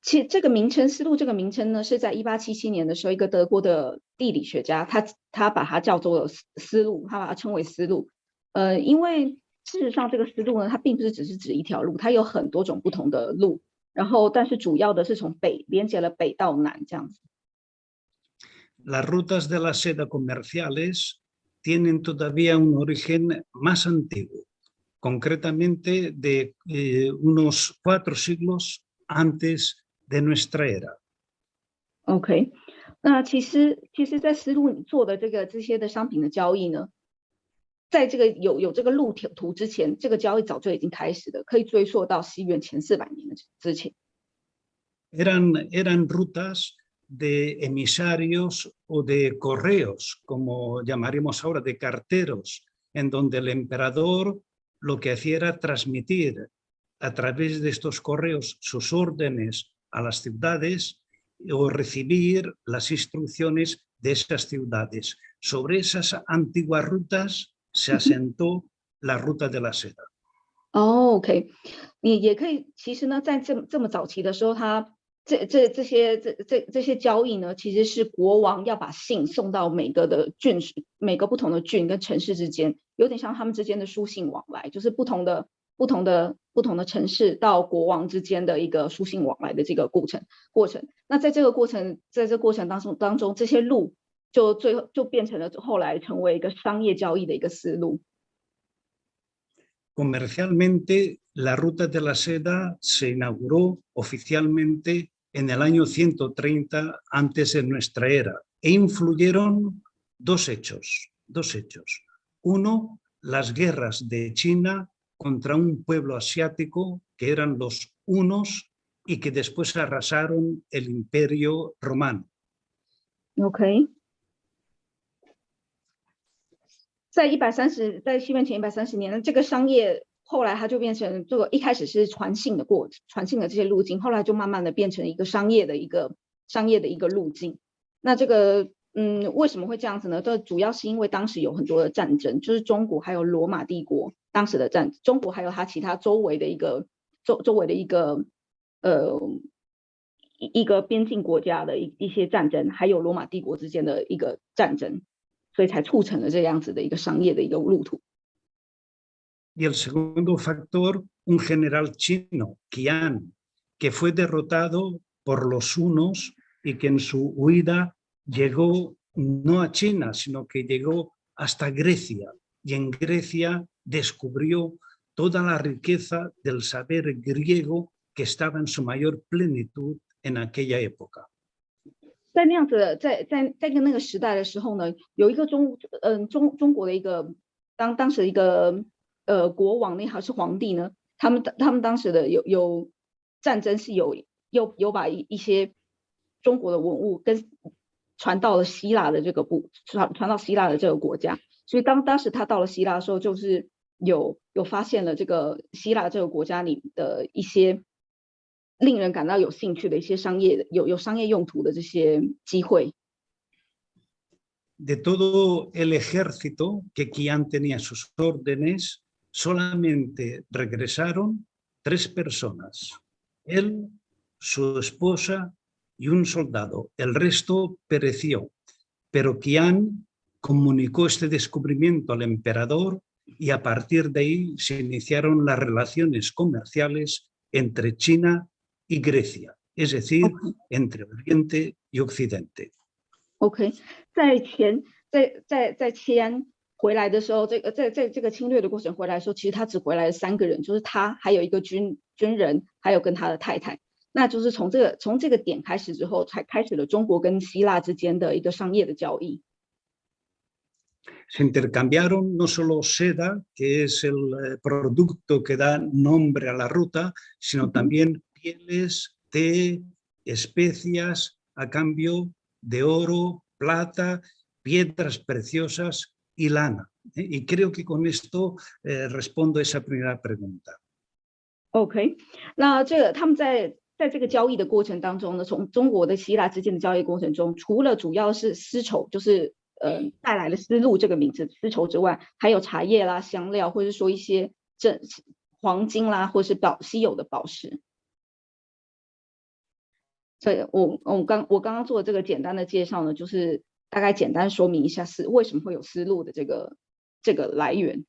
其实这个名称，丝路这个名称呢，是在1877年的时候，一个德国的地理学家，他把它叫做丝路，他把它称为丝路。因为事实上这个丝路呢，它并不是只是指一条路，它有很多种不同的路，然后但是主要的是从北连接了北到南这样子。Las rutas de la seda comerciales tienen todavía un origen más antiguo, concretamente de unos 4 siglos antes de nuestra era. OK， 那其实在丝路做的这些的商品的交易呢，在这个有这个路途之前，这个交易早就已经开始了，可以追溯到西元前400年之前。Eran rutas de emisarios o de correos, como llamaremos ahora, de carteros, en donde el emperador lo que hacía era transmitir a través de estos correos sus órdenes a las ciudades o recibir las instrucciones de esas ciudades. Sobre esas antiguas rutas se asentó la ruta de la seda. OK， 你也可以，其实呢，在这么早期的时候，这些交易呢，其实是国王要把信送到每个不同的郡跟城市之间，有点像他们之间的书信往来，就是不同的城市到国王之间的一个书信往来的这个过程。那在这个过程当中，这些路就变成了后来成为一个商业交易的一个思路。Comercialmente, la ruta de la seda se inauguró oficialmente en el año 130 antes de nuestra era e influyeron dos hechos. Uno, las guerras de China contra un pueblo asiático que eran los hunos, y que después arrasaron el Imperio Romano. OK， 在西元前130年，这个商业后来它就变成这个一开始是传信的这些路径，后来就慢慢的变成一个商业的一个路径。那这个为什么会这样子呢？这主要是因为当时有很多的战争，就是中国还有罗马帝国当时的中国还有它其他周围的一个一个边境国家的一些战争，还有罗马帝国之间的一个战争，所以才促成了这样子的一个商业的一个路途。Y el segundo factor, un general chino, Qian, que fue derrotado por los hunos y que en su huida llegó no a China, sino que llegó hasta Grecia. Y en Grecia descubrió toda la riqueza del saber griego que estaba en su mayor plenitud en aquella época. 在那样子的在那个时代的时候呢，有一个中国的一个当时的一个国王呢，还是皇帝呢，他们当时的有战争是有把一些中国的文物跟传到了希腊的这个传到希腊的这个国家，所以当时他到了希腊的时候，就是有发现了这个希腊这个国家里的一些令人感到有兴趣的一些商业有商业用途的这些机会。De todo el ejército que Qian tenía a sus órdenes, solamente regresaron 3 personas, él, su esposa y un soldado. El resto pereció, pero Qian comunicó este descubrimiento al emperador y a partir de ahí se iniciaron las relaciones comerciales entre China y Grecia, es decir, entre Oriente y Occidente. OK， 在迁回来的时候，在这个侵略的过程回来的时候，其实他只回来了3个人，就是他还有一个军人，还有跟他的太太。那就是从这个点开始之后，才开始了中国跟希腊之间的一个商业的交易。Se intercambiaron no solo seda, que es el producto que da nombre a la ruta, sino también pieles, té, especias, a cambio de oro, plata, piedras preciosas y lana. Y creo que con esto respondo a esa primera pregunta. OK， 那他们在这个交易的过程当中呢，从中国的希腊之间的交易过程中，除了主要是丝绸，就是带来了丝路这个名字丝绸之外，还有茶叶啦、香料，或者说一些黄金啦，或是稀有的宝石。所以我刚刚做的这个简单的介绍呢，就是大概简单说明一下为什么会有丝路的这个来源。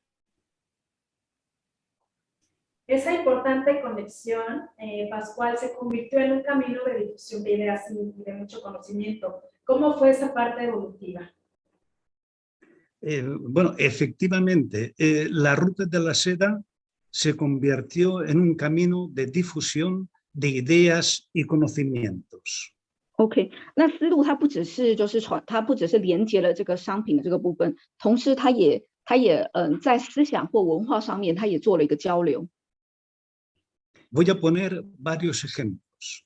Esa importante conexión, Pascual, se convirtió en un camino de difusión de ideas y de mucho conocimiento. ¿Cómo fue esa parte evolutiva? Bueno, efectivamente, la ruta de la seda se convirtió en un camino de difusión de ideas y conocimientos. OK， 那丝路它不只是连接了这个商品的这个部分，同时它也在思想或文化上面，它也做了一个交流。Voy a poner varios ejemplos.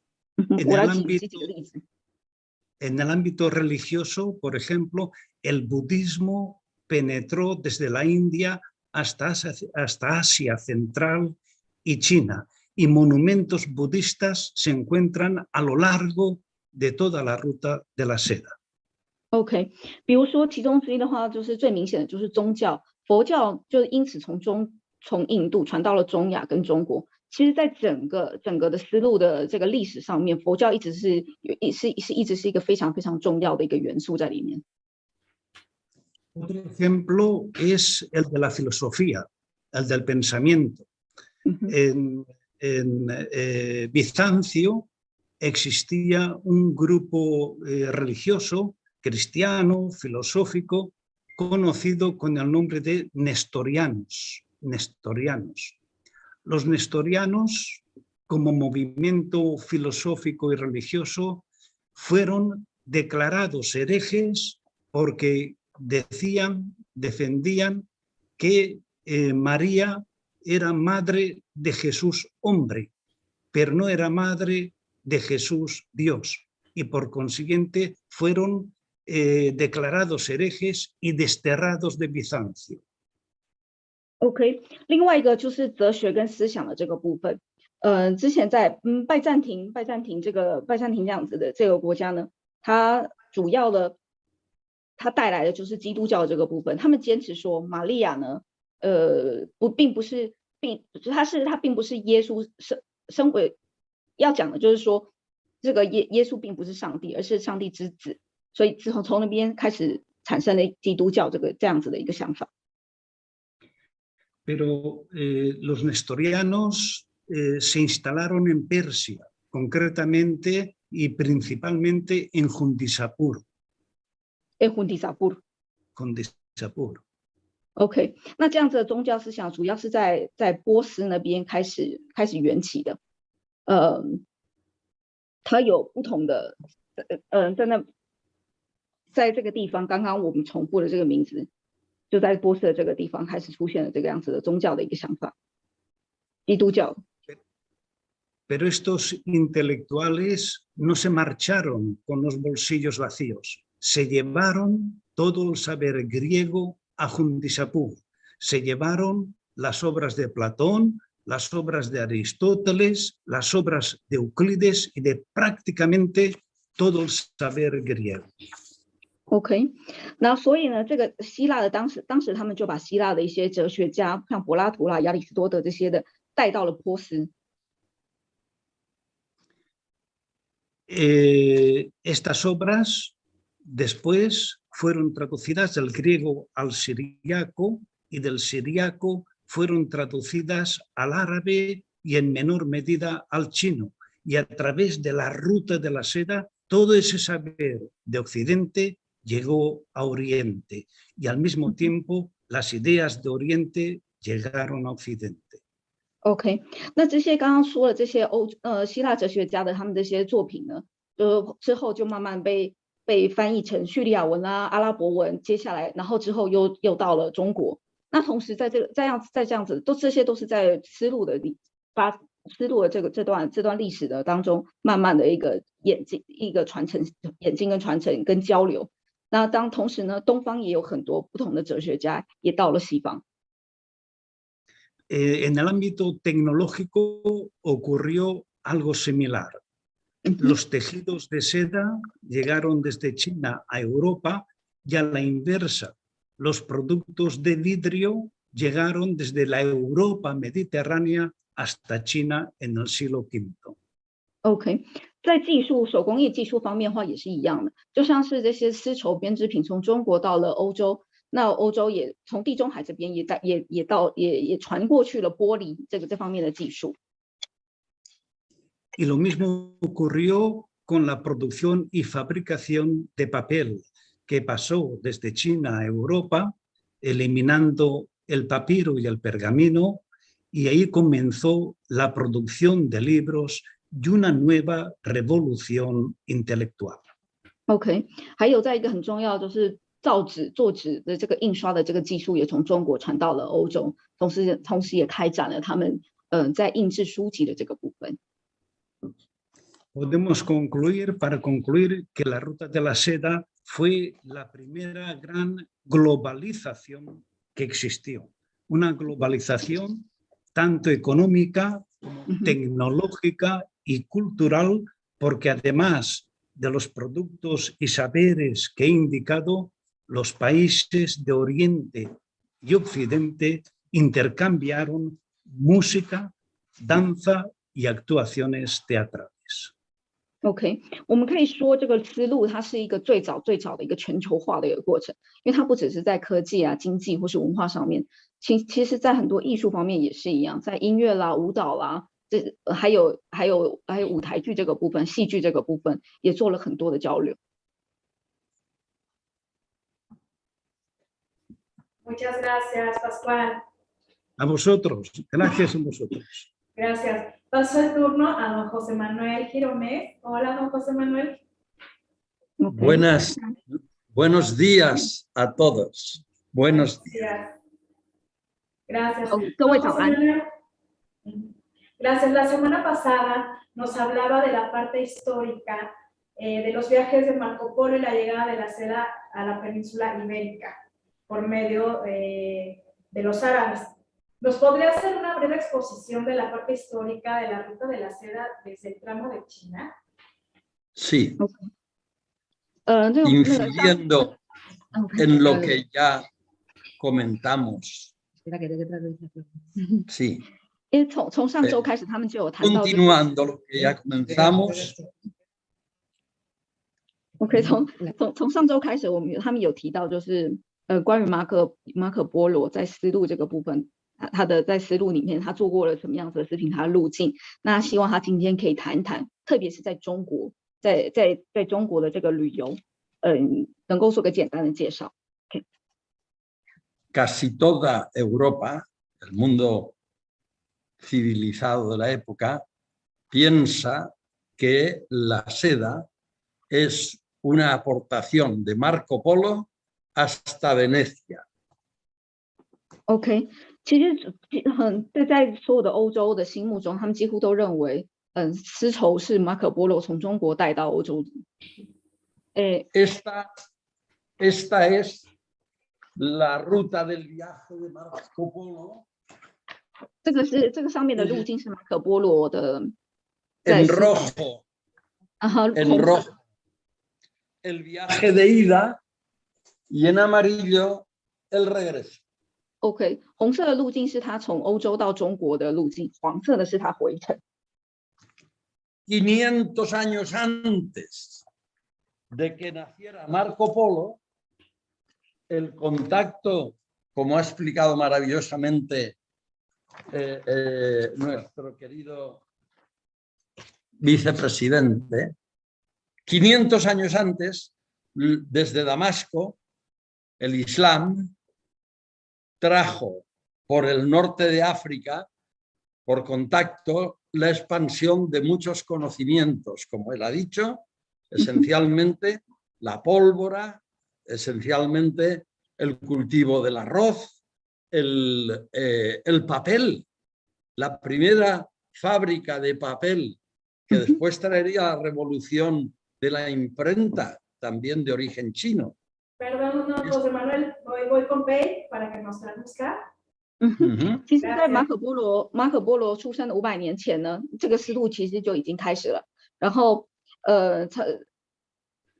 En el ámbito religioso, por ejemplo, el budismo penetró desde la India hasta Asia Central y China, y monumentos budistas se encuentran a lo largo de toda la ruta de la seda. OK， 比如说其中之一的话，就是最明显的就是宗教，佛教就因此从印度传到了中亚跟中国。其实在整个的丝路的这个历史上面，佛教一直是一个非常非常重要的一个元素在里面。Otro ejemplo es el de la filosofía, el del pensamiento. En Bizancio existía un grupo religioso, cristiano, filosófico, conocido con el nombre de nestorianos. Los nestorianos, como movimiento filosófico y religioso, fueron declarados herejes porque defendían que María era madre de Jesús hombre pero no era madre de Jesús Dios, y por consiguiente fueron declarados herejes y desterrados de Bizancio. OK， 另外一个就是哲学跟思想的这个部分。之前在拜占庭这样子的这个国家呢，它主要的它带来的就是基督教这个部分。他们坚持说玛利亚呢，并不是他并不是耶稣身为要讲的就是说，这个耶稣并不是上帝，而是上帝之子。所以从那边开始产生了基督教这样子的一个想法。Pero los nestorianos se instalaron en Persia, concretamente y principalmente en Hundisapur. Hundisapur. OK， 那这样子的宗教思想主要是在波斯那边开始缘起的。它有不同的，在这个地方，刚刚我们重复的这个名字，就在波斯的这个地方开始出现了这个样子的宗教的一个想法，基督教。Pero estos intelectuales no se marcharon con los bolsillos vacíos, se llevaron todo el saber griego a Hundisapur, se llevaron las obras de Platón, las obras de Aristóteles, las obras de Euclides y de prácticamente todo el saber griego. OK， 那所以呢，这个希腊的当时他们就把希腊的一些哲学家，像柏拉图啦、亚里士多德这些的带到了波斯。Estas obras después fueron traducidas del griego al siriaco y del siriaco fueron traducidas al árabe y en menor medida al chino. Y a través de la ruta de la seda, todo ese saber de Occidente llegó a Oriente y al mismo tiempo las ideas de Oriente llegaron a Occidente. OK， 那这些刚刚说的这些希腊哲学家的他们这些作品呢，之后就慢慢被翻译成叙利亚文啦、阿拉伯文，接下来然后之后又到了中国。那同时在这样子，这些都是在丝路的这段历史的当中，慢慢的一个演进跟传承跟交流。那同时呢，东方也有很多不同的哲学家也到了西方。En el ámbito tecnológico ocurrió algo similar. Los tejidos de seda llegaron desde China a Europa y a la inversa. Los productos de vidrio llegaron desde la Europa mediterránea hasta China en el siglo V. OK， 在手工业技术方面的话也是一样的，就像是这些丝绸编织品从中国到了欧洲，那欧洲也从地中海这边也传过去了玻璃这方面的技术。Y lo mismo ocurrió con la producción y fabricación de papel, que pasó desde China a Europa, eliminando el papiro y el pergamino, y ahí comenzó la producción de libros y una nueva revolución intelectual. OK， 还有在一个很重要就是造纸做纸的这个印刷的这个技术也从中国传到了欧洲，同时也开展了他们在印制书籍的这个部分。Podemos para concluir que la ruta de la seda fue la primera gran globalización que existió, una globalización tanto económica como tecnológica y cultural, porque además de los productos y saberes que he indicado, los países de Oriente y Occidente intercambiaron música, danza y actuaciones teatrales. OK， 我们可以说这个丝路它是一个最早的一个全球化的一个过程，因为它不只是在科技啊、经济或是文化上面，其实在很多艺术方面也是一样，在音乐啦、舞蹈啦，还有舞台剧这个部分、戏剧这个部分也做了很多的交流。Muchas gracias, Pascual. A vosotros, gracias a vosotros. Gracias. Paso el turno a don José Manuel Giromés. Hola, don José Manuel. Okay. Buenos días a todos. Buenos días. Gracias. 各位早安。Gracias. La semana pasada nos hablaba de la parte histórica de los viajes de Marco Polo y la llegada de la seda a la península ibérica por medio de los árabes. ¿Nos podría hacer una breve exposición de la parte histórica de la ruta de la seda desde el tramo de China? Sí, 这个 incidiendo en lo que ya comentamos. Sí, 因为从上周开始，他们就有谈到这个 continuando lo que ya comenzamos. OK， 从上周开始，他们有提到，就是关于马可波罗在丝路这个部分，他的在丝路里面他做过了什么样子的事情，他的路径。那希望他今天可以谈谈，特别是在中国，在中国的这个旅游，能够做个简单的介绍。Casi toda Europa, el mundo civilizado de la época, piensa que la seda es una aportación de Marco Polo hasta Venecia. OK， 其实在所有的欧洲的心目中，他们几乎都认为，丝绸是马可波罗从中国带到欧洲的。Esta es la ruta del viaje de Marco Polo. 这个上面的路径是马可波罗的。En rojo. En rojo. El viaje de ida y en amarillo el regreso. OK， 红色的路径是他从欧洲到中国的路径，黄色的是他回程。500 años antes de que naciera Marco Polo, el contacto, como ha explicado maravillosamente nuestro querido vicepresidente, 500 años antes, desde Damasco, el Islam trajo por el norte de África, por contacto, la expansión de muchos conocimientos, como él ha dicho, esencialmente la pólvora, esencialmente el cultivo del arroz, el papel, la primera fábrica de papel que después traería la revolución de la imprenta, también de origen chino. Perdón, no, José Manuel, voy con Pei para que nos traduzca. 其实，在马可波罗出生的500年前呢，这个丝路其实就已经开始了。然后，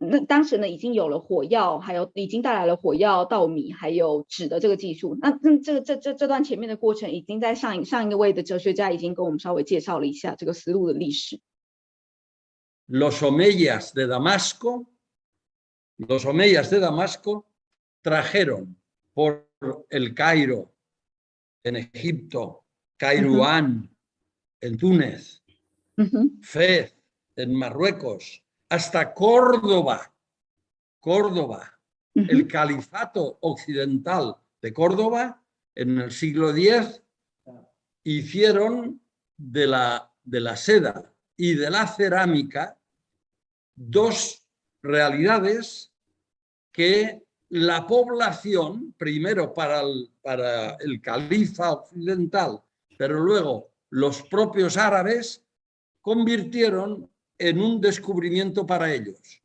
那当时呢已经有了火药，还有已经带来了火药、稻米还有纸的这个技术。那这段前面的过程，已经在上一位的哲学家已经跟我们稍微介绍了一下这个丝路的历史。Los omeyas de Damasco trajeron por el Cairo, en Egipto, Kairouán, en Túnez, Fez, en Marruecos, hasta Córdoba, el califato occidental de Córdoba, en el siglo X, hicieron de la seda y de la cerámica dos realidades que la población, primero para el califa occidental, pero luego los propios árabes, convirtieron en un descubrimiento para ellos.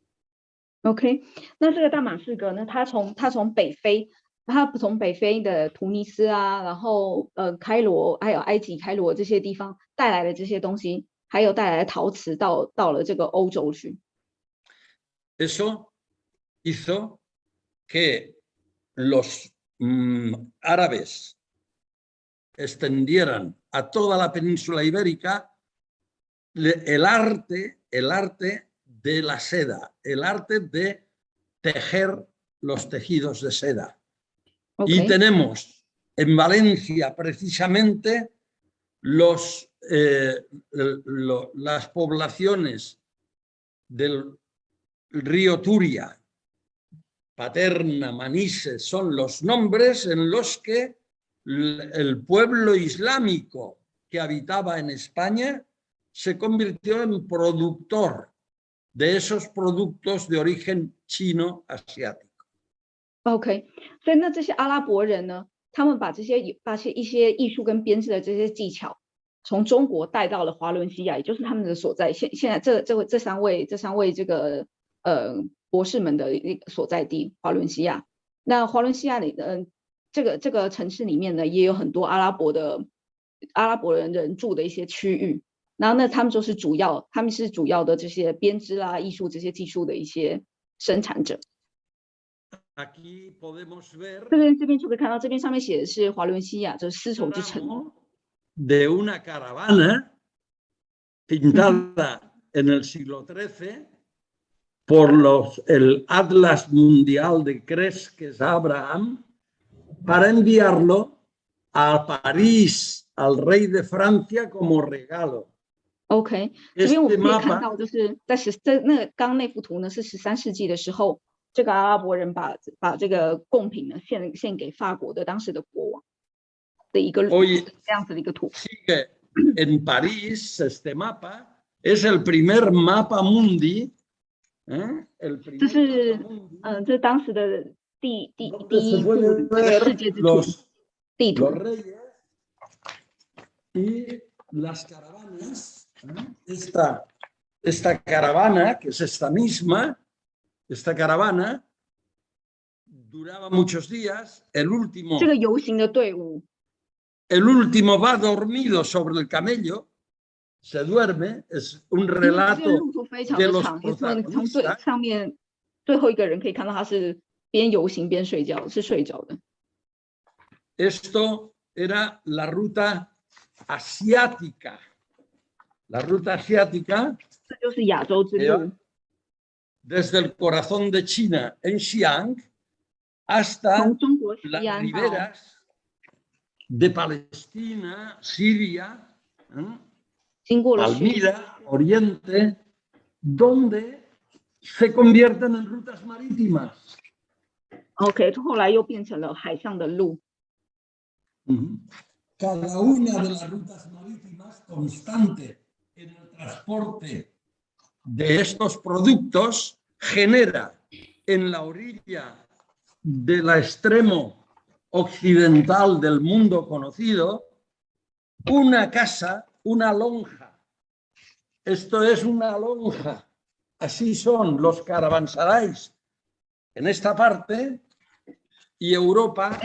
OK， 那这个大马士革呢，他从北非，他从北非的突尼斯啊，然后开罗，还有埃及开罗这些地方带来的这些东西，还有带来的陶瓷到了这个欧洲去。Eso hizo que los árabes extendieran a toda la península ibérica el arte de la seda, el arte de tejer los tejidos de seda. Okay. Y tenemos en Valencia precisamente las poblaciones del río Turia, Paterna, Manises, son los nombres en los que el pueblo islámico que habitaba en España se convirtió en productor de esos productos de origen chino asiático. OK， 所以那这些阿拉伯人呢，他们把一些艺术跟编织的这些技巧，从中国带到了华伦西亚，也就是他们的所在。现在这三位这个博士们的一个所在地华伦西亚。那华伦西亚里这个城市里面呢，也有很多阿拉伯人住的一些区域。然后呢，他们是主要的这些编织啦、艺术这些技术的一些生产者。这边就可以看到，这边上面写的是华伦西亚，就是丝绸之城。De una caravana pintada en el siglo XIII por el Atlas Mundial de Cresques Abraham para enviarlo a París al rey de Francia como regalo. OK， 这边我们可以看到，就是刚刚那幅图呢是13世纪的时候，这个阿拉伯人把这个贡品呢献给法国的当时的国王的一个这样子的一个图。Sigue en París este mapa es el primer mapa mundi， 这是这当时的第一幅世界之图地图。Y las caravanas. Esta caravana, que es esta misma, esta caravana duraba muchos días. El último va dormido sobre el camello, se duerme, es un relato de los protagonistas. 上面最后一个人可以看到他是边游行边睡觉，是睡着的。Esto era la ruta asiática. La ruta asiática, desde el corazón de China en Xi'an hasta las riberas de Palestina, Siria, Palmira, Oriente, donde se convierten en rutas marítimas. OK， 后来又变成了海上的路。Cada una de las rutas marítimas constante en el transporte de estos productos genera en la orilla del extremo occidental del mundo conocido una casa, una lonja. Esto es una lonja. Así son los caravanserais en esta parte, y Europa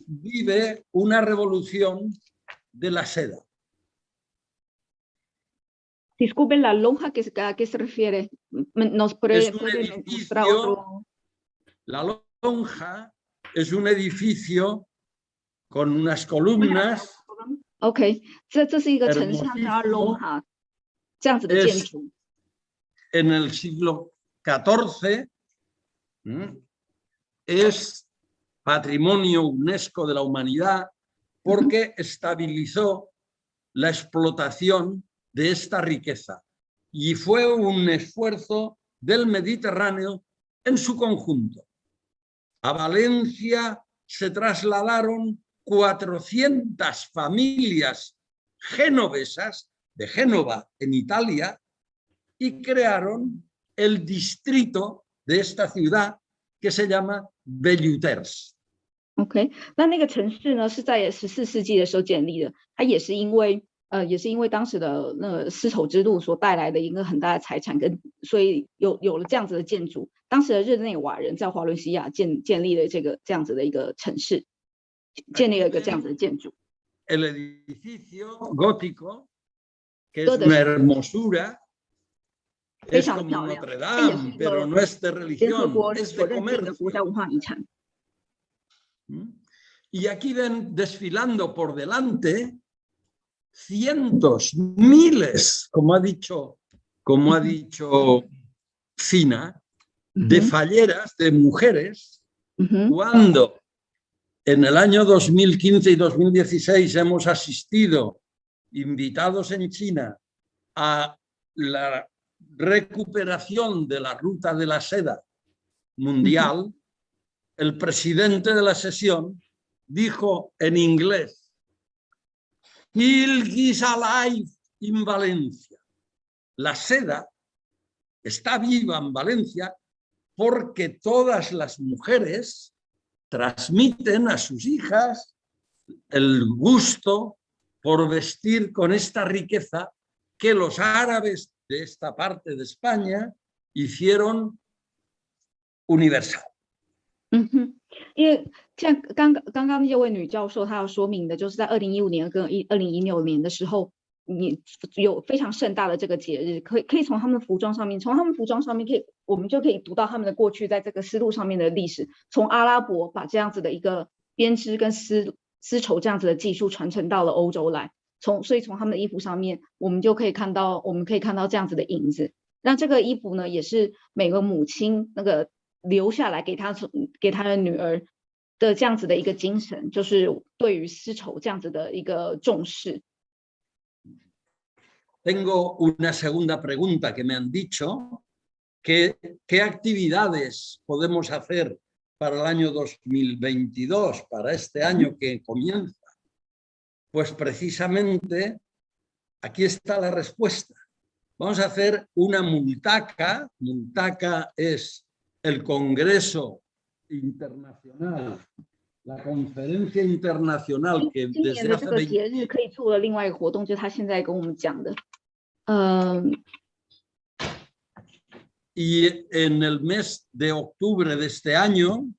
vive una revolución de la seda. Disculpen, la lonja, ¿a qué se refiere? ¿Nos puede mostrar otro? La lonja es un edificio con unas columnas. OK， 这是一个城市叫 lonja， 这样子的建筑。En el siglo XIV es patrimonio UNESCO de la humanidad porque estabilizó la explotación de esta riqueza, y fue un esfuerzo del Mediterráneo en su conjunto. A Valencia se trasladaron 400 familias genovesas de Génova en Italia y crearon el distrito de esta ciudad que se llama Velluters. OK， 那个城市呢是在14世纪的时候建立的，它也是因为当时的那个丝绸之路所带来的一个很大的财产，所以有了这样子的建筑。当时的日内瓦人在华伦西亚建立了这样子的一个城市，建立了一个这样子的建筑。El edificio gótico, que es una hermosura, es como Notre Dame, pero no es de religión, es de comercio. Y aquí ven desfilando por delante cientos, miles, como ha dicho Fina, de falleras de mujeres, cuando en el año 2015 y 2016 hemos asistido, invitados en China, a la recuperación de la ruta de la seda mundial, el presidente de la sesión dijo en inglés: "Silk is alive in Valencia". La seda está viva en Valencia porque todas las mujeres transmiten a sus hijas el gusto por vestir con esta riqueza que los árabes de esta parte de España hicieron universal. 因为像刚刚这位女教授她要说明的，就是在2015年跟2016年的时候，你有非常盛大的这个节日，可以从他们的服装上面，我们就可以读到他们的过去在这个丝路上面的历史，从阿拉伯把这样子的一个编织跟丝绸这样子的技术传承到了欧洲来，所以从他们的衣服上面，我们可以看到这样子的影子。那这个衣服呢，也是每个母亲那个留下来给她的女儿的这样子的一个精神，就是对于丝绸这样子的一个重视。Tengo una segunda pregunta que me han dicho, ¿qué actividades podemos hacer para el año 2022, para este año que comienza? Pues precisamente aquí está la respuesta. Vamos a hacer una multaca. Multaca es el Congreso Internacional, la conferencia internacional que 今年 desde 的 hace 这个 20节日可以做的另外一个活动，就是他现在跟我们讲的，Y en el mes de octubre de este año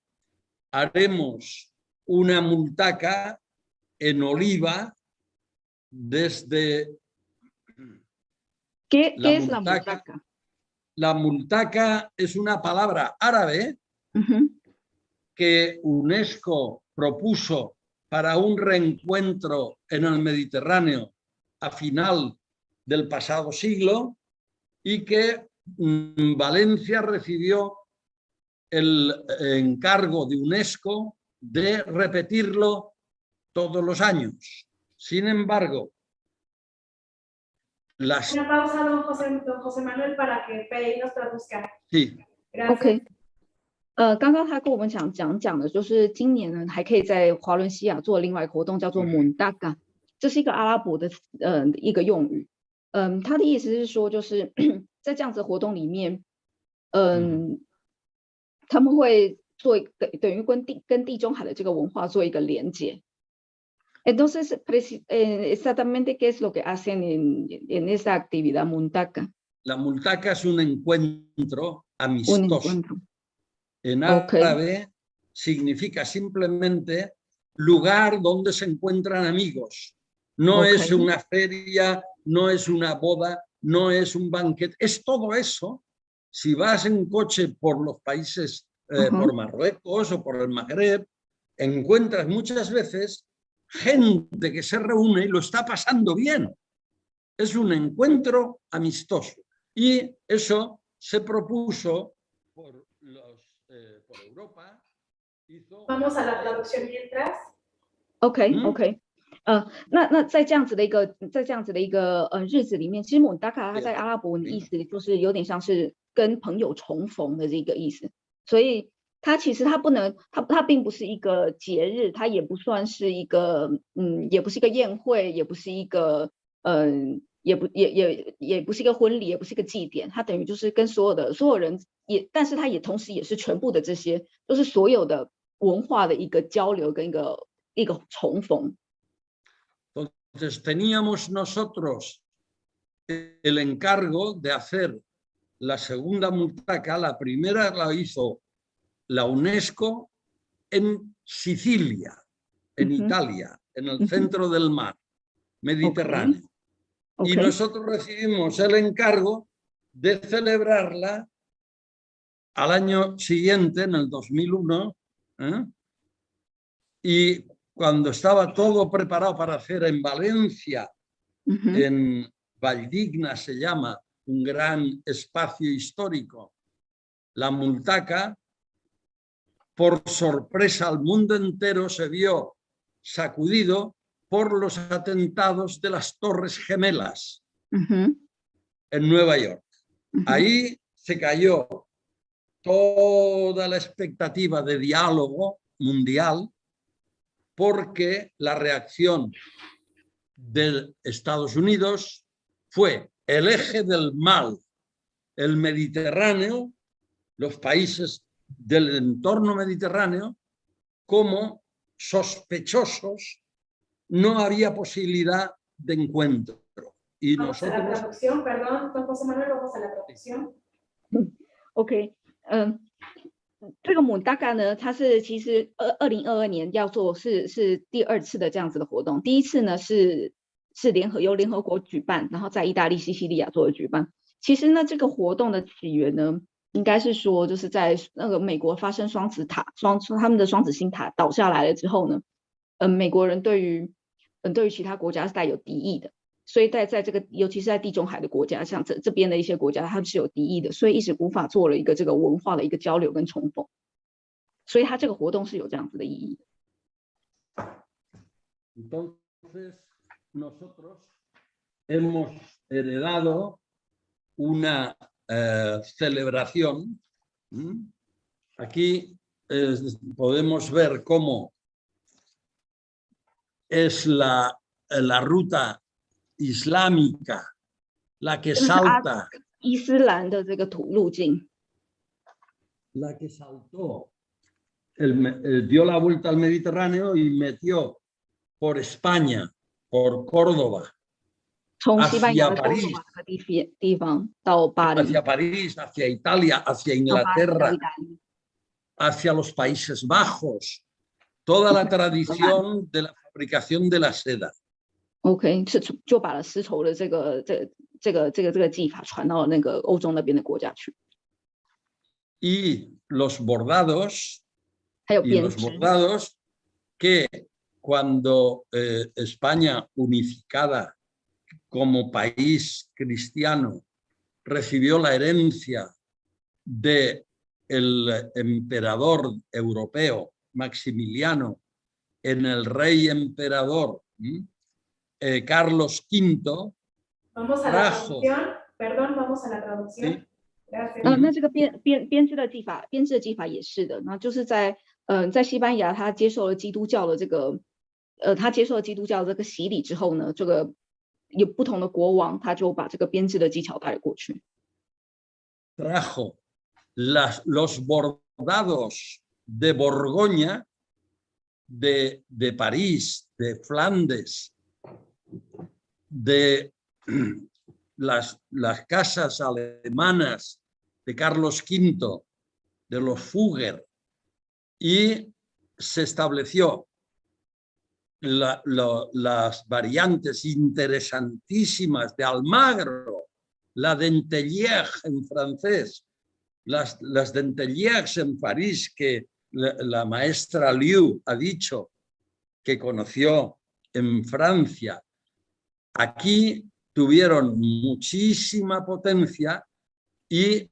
haremos una multaca en Oliva desde... ¿Qué es la multaca? La multaca es una palabra árabe que UNESCO propuso para un reencuentro en el Mediterráneo a final del pasado siglo y que Valencia recibió el encargo de UNESCO de repetirlo todos los años. Sin embargo, las... Una pausa, don José Manuel, para que Pei nos traduzca. Sí. Gracias. OK， 刚刚他跟我们讲的就是今年呢还可以在华伦西亚做另外一个活动，叫做 Mundaga， 这是一个阿拉伯的一个用语。他的意思是说，就是在这样子的活动里面，他们会做一个等于跟地中海的这个文化做一个连结。Entonces, exactamente qué es lo que hacen en esa actividad Mundaga. La multaca es un encuentro amistoso. En árabe significa simplemente lugar donde se encuentran amigos. No es una feria, no es una boda, no es un banquete. Es todo eso. Si vas en coche por los países, por Marruecos o por el Magreb, encuentras muchas veces gente que se reúne y lo está pasando bien. Es un encuentro amistoso. Y eso se propuso por Europa. Vamos a la traducción mientras. OK， 那在这样子的一个日子里面，其实Mundaga它在阿拉伯文的意思就是有点像是跟朋友重逢的这个意思，所以它其实它并不是一个节日，它也不算是一个也不是一个宴会，也不是一个也不是一个婚礼，也不是一个祭典，它等于就是跟所有人但是它也同时也是全部的这些都是所有的文化的一个交流跟一个重逢。Entonces teníamos nosotros el encargo de hacer la segunda multaca. La primera la hizo la UNESCO en Sicilia, en Italia, en el centro del mar Mediterráneo. Y nosotros recibimos el encargo de celebrarla al año siguiente, en el 2001, y cuando estaba todo preparado para hacer en Valencia, en Valldigna se llama, un gran espacio histórico, la multaca, por sorpresa al mundo entero se vio sacudido por los atentados de las Torres Gemelas en Nueva York. Ahí se cayó toda la expectativa de diálogo mundial porque la reacción de Estados Unidos fue el eje del mal, el Mediterráneo, los países del entorno mediterráneo, como sospechosos no había posibilidad de encuentro. Y Vamos a la nosotros... traducción, perdón, don José Manuel, vamos a la traducción. OK， 这个母大概呢，它是其实2022年要做是第2次的这样子的活动，第一次呢是由联合国举办，然后在意大利西西里亚做的举办。其实呢，这个活动的起源呢，应该是说就是在那个美国发生他们的双子星塔倒下来了之后呢，美国人对于其他国家是带有敌意的。所以在这个，尤其是在地中海的国家，像这边的一些国家，他们是有敌意的，所以一直无法做了一个这个文化的一个交流跟重逢。所以它这个活动是有这样子的意义的。Entonces, nosotros hemos heredado una celebración. Aquí podemos ver cómo es la ruta islámica, la que salta, 伊斯兰的这个路径 la que saltó, dio la vuelta al Mediterráneo y metió por España, por Córdoba, 从西班牙的 hacia 哥罗 París, 瓦这个地方到巴黎， hacia París, hacia Italia, hacia 到巴黎到 Inglaterra, 意大利， hacia los Países Bajos, toda la tradición de la fabricación de la seda. OK， 就把了丝绸的这个技法传到那个欧洲那边的国家去。 Y los bordados, 还有 y 编 los 织， bordados que cuando España unificada como país cristiano recibió la herencia del emperador europeo Maximiliano en el rey emperador Carlos V, Vamos a la traducción, perdón, vamos a la traducción. ¿sí? Gracias. 那这个编织的技法也是的，那就是在西班牙，他接受了基督教的这个洗礼之后呢，这个有不同的国王，他就把这个编织的技巧带了过去。 Trajo los bordados de Borgoña, de París, de Flandes, de las casas alemanas de Carlos V, de los Fugger, y se estableció las variantes interesantísimas de Almagro, la dentelière en francés, las dentelières en París, que la maestra Liu ha dicho que conoció en Francia. Aquí tuvieron muchísima potencia y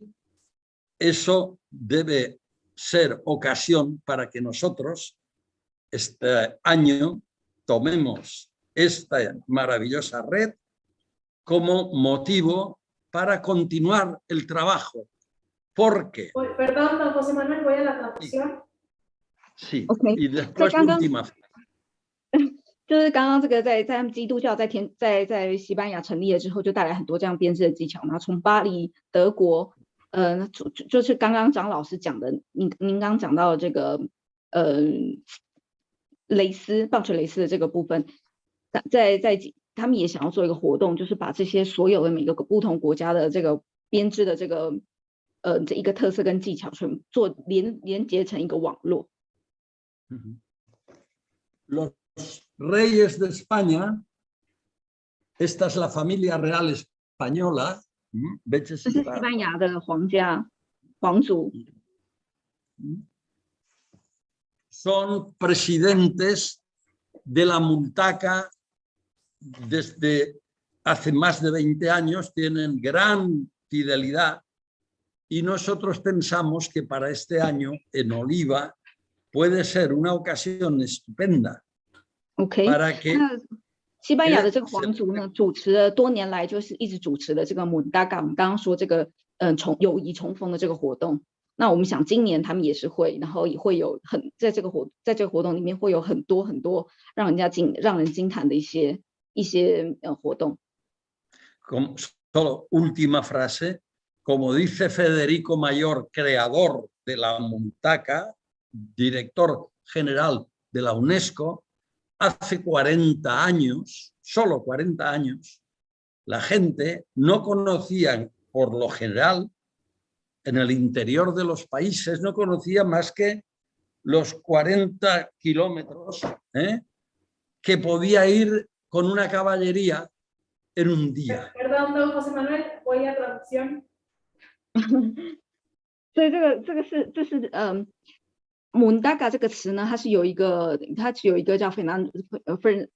eso debe ser ocasión para que nosotros este año tomemos esta maravillosa red como motivo para continuar el trabajo. Porque... Perdón, don José Manuel, voy a la traducción. Sí, OK， y después última. 就是刚刚这个在他们基督教在西班牙成立了之后，就带来很多这样编织的技巧。然后从巴黎、德国，就是刚刚张老师讲的，您刚刚讲到的这个棒球蕾丝的这个部分，在他们也想要做一个活动，就是把这些所有的每个不同国家的这个编织的这一个特色跟技巧，全做连接成一个网络。Los reyes de España, esta es la familia real española. 这是西班牙的皇族。Son presidentes de la Multaca desde hace más de 20 años, tienen gran fidelidad y nosotros pensamos que para este año en Oliva puede ser una ocasión estupenda OK， para que 西班牙的这个皇族呢，主持了多年来就是一直主持了这个姆达嘎，我们刚刚说这个友谊重逢的这个活动。那我们想今年他们也是会，然后也会有在这个活动里面会有很多让人惊叹的一些活动。Solo última frase, como dice Federico Mayor, creador de la Multaca, director general de la UNESCO, hace 40 años, solo 40 años, la gente no conocía, por lo general, en el interior de los países, no conocía más que los 40 kilómetros que podía ir con una caballería en un día. Perdón, don José Manuel, voy a traducción. 所以这是Mundaka 这个词呢，它有一个叫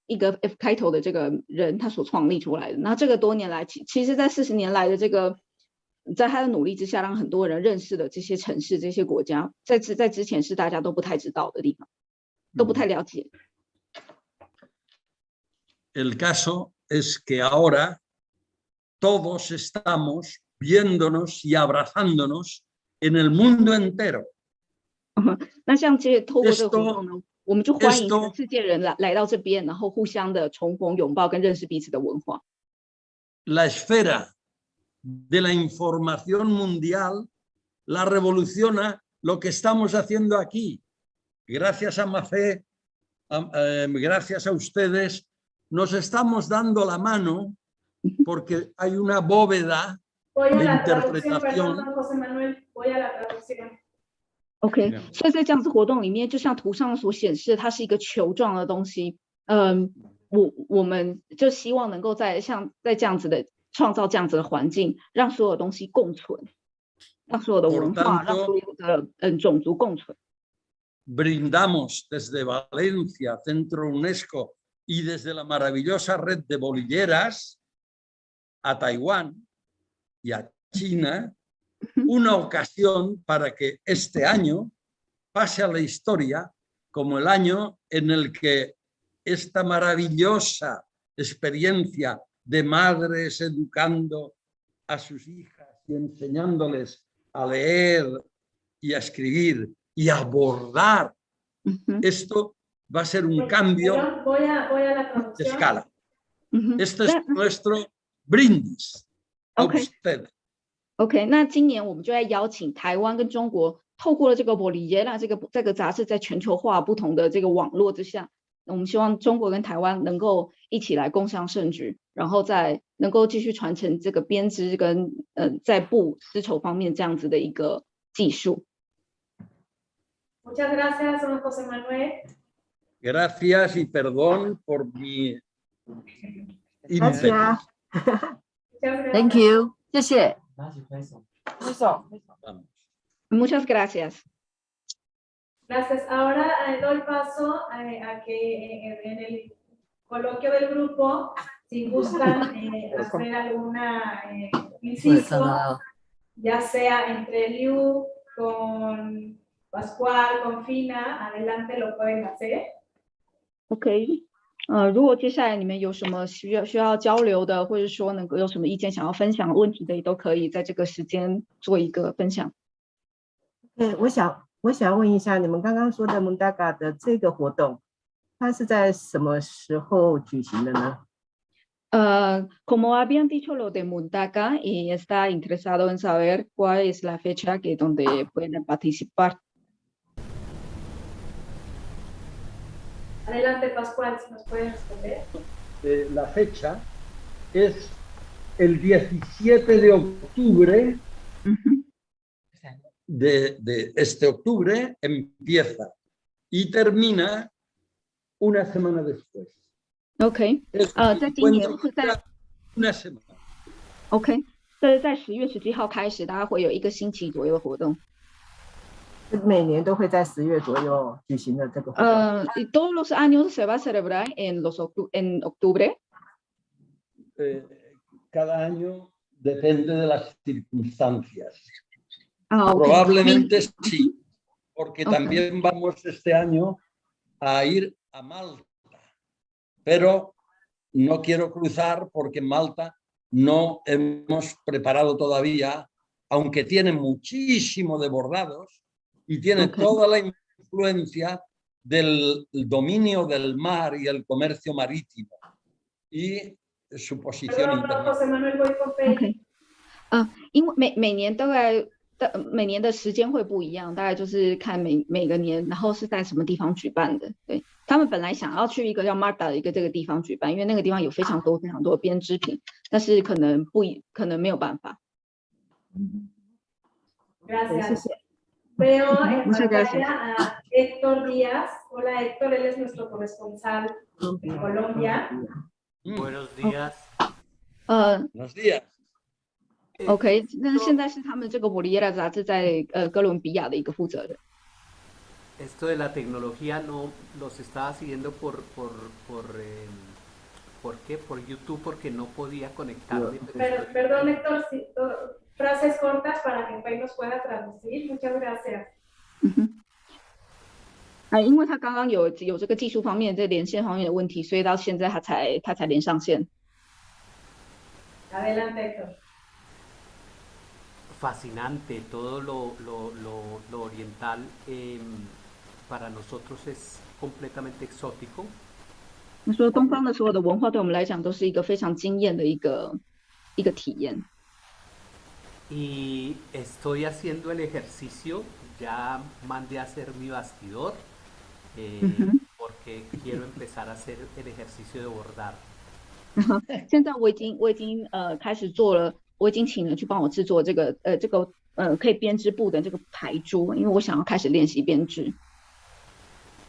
一个 F 开头的这个人他所创立出来的。那这个多年来，其实在40年来的这个，在他的努力之下，让很多人认识了这些城市、这些国家，在之前是大家都不太知道的地方，都不太了解。El caso es que ahora todos estamos viéndonos y abrazándonos en el mundo entero. 那像这透过这个活动呢，我们就欢迎全世界人来到这边，然后互相的重逢、拥抱跟认识彼此的文化。La esfera de la información mundial la revoluciona lo que estamos haciendo aquí. Gracias a Mafé, gracias a ustedes, nos estamos dando la mano porque hay una bóveda de interpretación. Perdón, José Manuel, voy a la traducción. OK， 所以在这样子活动里面，就像图上所显示，它是一个球状的东西。我们就希望能够在这样子的创造这样子的环境，让所有东西共存，让所有的文化，让所有的种族共存。Brindamos desde Valencia, Centro UNESCO, y desde la maravillosa red de bolilleras a Taiwán y a China, una ocasión para que este año pase a la historia como el año en el que esta maravillosa experiencia de madres educando a sus hijas y enseñándoles a leer y a escribir y a bordar. Esto va a ser un cambio voy a la traducción. de escala. Este es nuestro brindis a ustedes. OK， 那今年我们就在邀请台湾跟中国，透过了这个博里耶拉这个杂志，在全球化不同的这个网络之下，我们希望中国跟台湾能够一起来共襄盛举，然后再能够继续传承这个编织跟在布丝绸方面这样子的一个技术。Muchas gracias, don José Manuel. Gracias y perdón por mi Gracias. Thank you， 谢谢。Muchas gracias. Gracias. Ahora doy paso a que en el coloquio del grupo, si gustan hacer alguna inciso, ya sea entre Liu, con Pascual, con Fina, adelante lo pueden hacer. OK， 如果接下来你们有什么需要交流的，或者说能够有什么意见想要分享问题的，也都可以在这个时间做一个分享。我想问一下，你们刚刚说的 Mundaka 的这个活动，它是在什么时候举行的呢？Como habían dicho lo de Mundaka y está interesado en saber cuál es la fecha que donde pueden participar. Adelante, Pascual, si nos pueden responder. La fecha es el 17 de octubre. De este octubre empieza y termina una semana después. OK， 在今年是在 una semana. OK， 这是在10月17号开始，大概会有1个星期左右的活动。每年都会在10月左右举行的这个活动。Todos los años se va a celebrar en octubre. Cada año depende de las circunstancias. Okay. Probablemente sí, porque también vamos este año a ir a Malta, pero no quiero cruzar porque en Malta no hemos preparado todavía, aunque tiene muchísimo de bordados y tiene toda la influencia del dominio del mar y el comercio marítimo y su posición internacional. 因为每年大概每年的时间会不一样，大概就是看每个年，然后是在什么地方举办的。对，他们本来想要去一个叫 Marta 的一个这个地方举办，因为那个地方有非常多的编织品，但是可能没有办法。Gracias. Veo en Muchas gracias. pantalla a Héctor Díaz. Hola Héctor, él es nuestro corresponsal en Colombia. Buenos días. Buenos días. OK， 那现在是他们这个《Bolillera》杂志在哥伦比亚的一个负责人。Esto de la tecnología no los estaba siguiendo ¿por qué? Por YouTube, porque no podía conectarme. Perdón Héctor, frases cortas para que Pei nos pueda traducir. Muchas gracias. 因为他刚刚有这个技术方面、这连线方面的问题，所以到现在他才连上线。Adelante Héctor. Fascinante, todo lo oriental para nosotros es completamente exótico. 他说东方的所有的文化对我们来讲都是一个非常惊艳的一个体验。Y estoy haciendo el ejercicio, ya mandé a hacer mi bastidor porque quiero empezar a hacer el ejercicio de bordar. 现在我已经开始做了，我已经请人去帮我制作这个可以编织布的这个牌珠，因为我想要开始练习编织。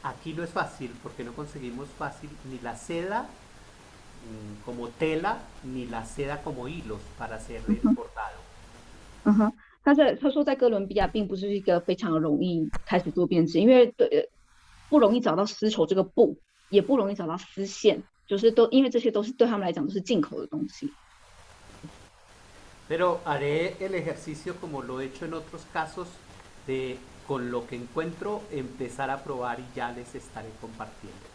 Aquí no es fácil porque no conseguimos fácil ni la seda como tela ni la seda como hilos para hacer el bordado. 他说在哥伦比亚并不是一个非常容易开始做编织，因为不容易找到丝绸这个布，也不容易找到丝线，就是因为这些都是对他们来讲都是进口的东西。Pero haré el ejercicio como lo he hecho en otros casos de con lo que encuentro empezar a probar y ya les estaré compartiendo.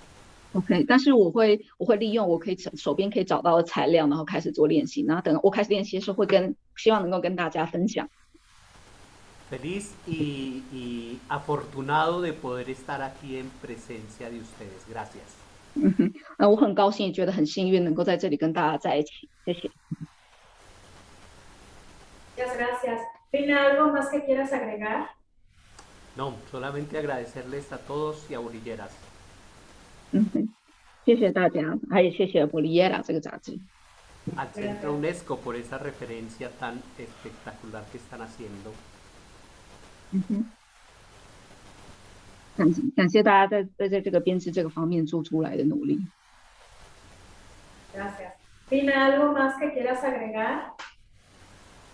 OK， 但是我会利用我手边可以找到的材料，然后开始做练习。然后等我开始练习的时候，希望能够跟大家分享。Feliz y afortunado de poder estar aquí en presencia de ustedes. Gracias. 我很高兴，也觉得很幸运能够在这里跟大家在一起。谢谢。Muchas gracias. ¿Tiene algo más que quieras agregar? No, solamente agradecerles a todos y a Bolilleras. 谢谢大家，还有谢谢《Bolillera》这个杂志。Al Centro UNESCO por esa referencia tan espectacular que están haciendo. 感谢大家在这个编织这个方面做出来的努力。Gracias. ¿Tiene algo más que quieras agregar?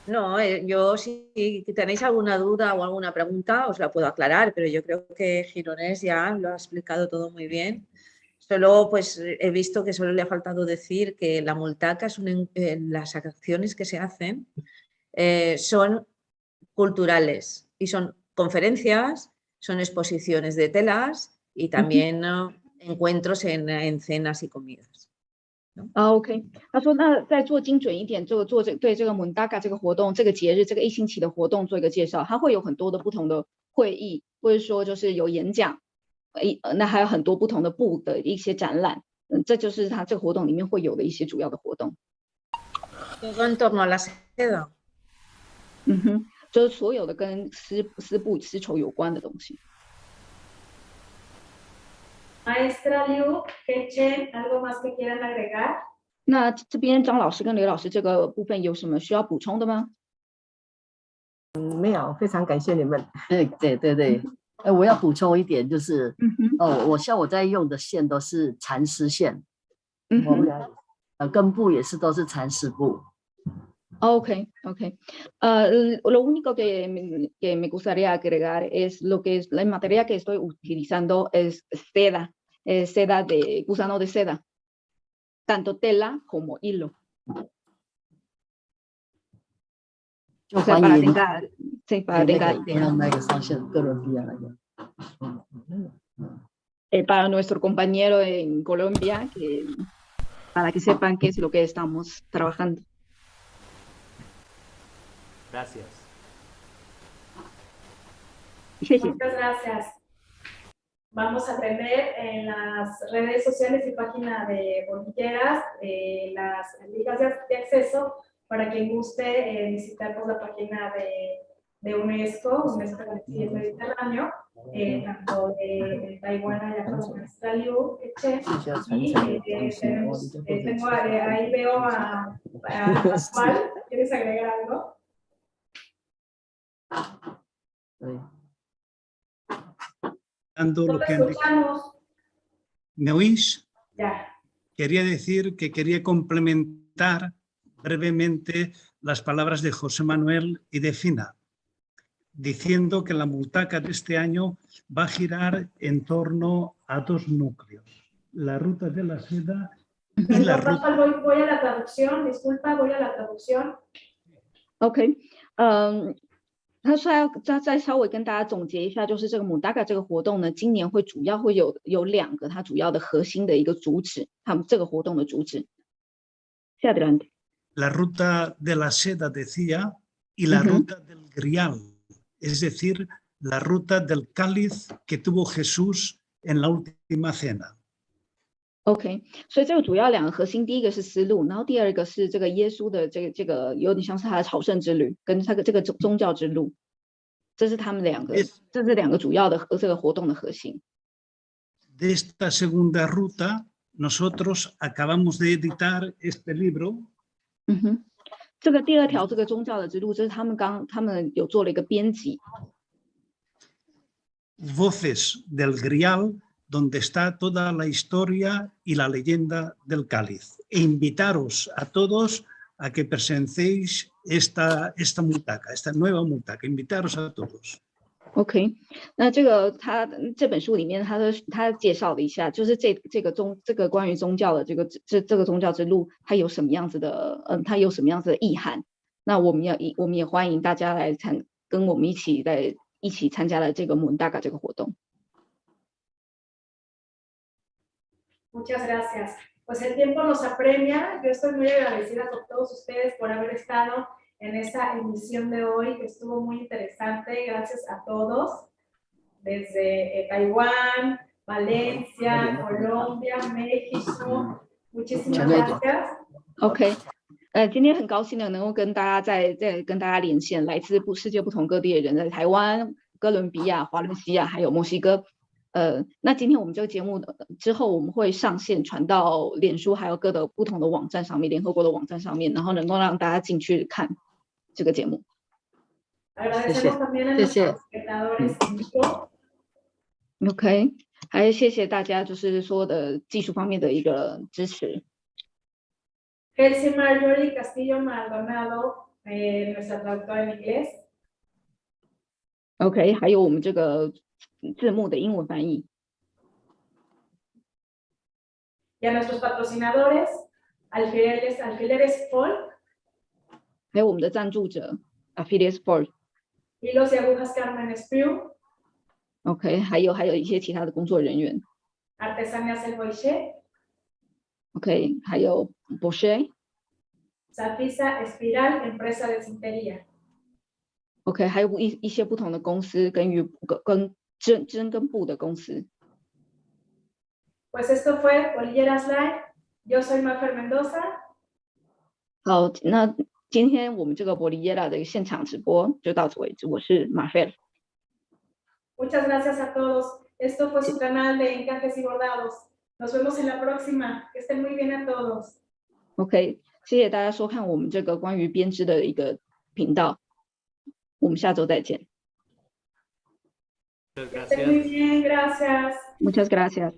No, yo si tenéis alguna duda o alguna pregunta os la puedo aclarar, pero yo creo que Gironès ya lo ha explicado todo muy bien. Solo pues he visto que solo le ha faltado decir que la multaca las acciones que se hacen son culturales y son conferencias, son exposiciones de telas y también encuentros en cenas y comidas. OK， 他说那再做精准一点，对这个 Mundaka 这个活动、这个节日、这个一星期的活动做一个介绍。它会有很多的不同的会议，或者说就是有演讲，那还有很多不同的布的一些展览。这就是它这个活动里面会有的一些主要的活动。Todo en torno a la seda. 就是所有的跟丝布、丝绸有关的东西。Maestra Liu, Chen, ¿algo más que quieran agregar? 那这边张老师跟刘老师这个部分有什么需要补充的吗？没有，非常感谢你们。对，我要补充一点，就是我在用的线都是蚕丝线，根部也是都是蚕丝布。OK. Lo único que me gustaría agregar es lo que es la materia que estoy utilizando es seda, seda de gusano de seda, tanto tela como hilo. 就欢迎para nuestro compañero en Colombia, para que sepan qué es lo que estamos trabajando. Gracias. Muchas gracias. Vamos a tener en las redes sociales y página de Bolilleras las ligas de acceso para quien guste visitar pues, la página de UNESCO, UNESCO y el Mediterráneo, tanto de Taiwán allá con la maestra Liu Eche, y tengo, ahí veo a Pascual. ¿Quieres agregar algo? Dando No lo te que han dicho. escuchamos. ¿Me oís? Ya. Quería decir que quería complementar brevemente las palabras de José Manuel y de Fina, diciendo que la multaca de este año va a girar en torno a dos núcleos, la ruta de la seda y la Perdón, ruta... Pascual, voy a la traducción, disculpa, voy a la traducción. OK， 他说他再稍微跟大家总结一下，就是这个MUNDACA这个活动呢，今年会主要会有2个它主要的核心的一个主旨，他们这个活动的主旨。下边 La ruta de la seda decía y la ruta del grial, es decir, la ruta del cáliz que tuvo Jesús en la última cena. OK， 所以这个主要2个核心，第一个是思路，然后第二个是这个耶稣的这个有点像是他的朝圣之旅，跟他的这个宗教之路，这是他们2个，这是2个主要的这个活动的核心。De esta segunda ruta, nosotros acabamos de editar este libro. 这个第2条这个宗教的之路，这是他们有做了一个编辑。Voces del grial, donde está toda la historia y la leyenda del cáliz. E invitaros a todos a que presenciéis esta multaca, esta nueva multaca. Invitaros a todos. OK， 那他这本书里面他介绍了一下，就是这个关于宗教的这个宗教之路，它有什么样子的它有什么样子的意涵。那我们也欢迎大家来跟我们一起参加了这个MUNDACA这个活动。Muchas gracias. Pues el tiempo nos apremia. Yo estoy muy agradecida con todos ustedes por haber estado en esta emisión de hoy, que estuvo muy interesante. Gracias a todos, desde Taiwán, Valencia, Colombia, México. Muchísimas gracias. OK， 今天很高兴的能够跟大家再跟大家连线，来自世界不同各地的人，在台湾、哥伦比亚、华伦西亚还有墨西哥。那今天我们这个节目之后，我们会上线传到脸书还有各的不同的网站上面，联合国的网站上面，然后能够让大家进去看这个节目。谢谢。OK， 还谢谢大家，就是说的技术方面的一个支持。Elsie Marjorie Castillo Maldonado, nuestra traductora en inglés. OK， 还有我们这个字幕的英文翻译。Y a nuestros patrocinadores, Alfileres Folk. 还有我们的赞助者 Alfileres Folk。Hilos y Agujas Carmen Espriu. OK， 还有一些其他的工作人员。Artesanías El Boixet. OK， 还有 Boixet。Safisa Espiral, empresa de cintería. OK， 还有一些不同的公司跟针跟布的公司。Pues esto fue Bolilleras Live. Yo soy Mafer Mendoza. 好，那今天我们这个博利耶拉的现场直播就到此为止。我是马菲尔。Muchas gracias a todos. Esto fue su canal de Encajes y Bordados. Nos vemos en la próxima. Que estén muy bien a todos. OK， 谢谢大家收看我们这个关于编织的一个频道。我们下周再见。Que estén muy bien, gracias. Muchas gracias.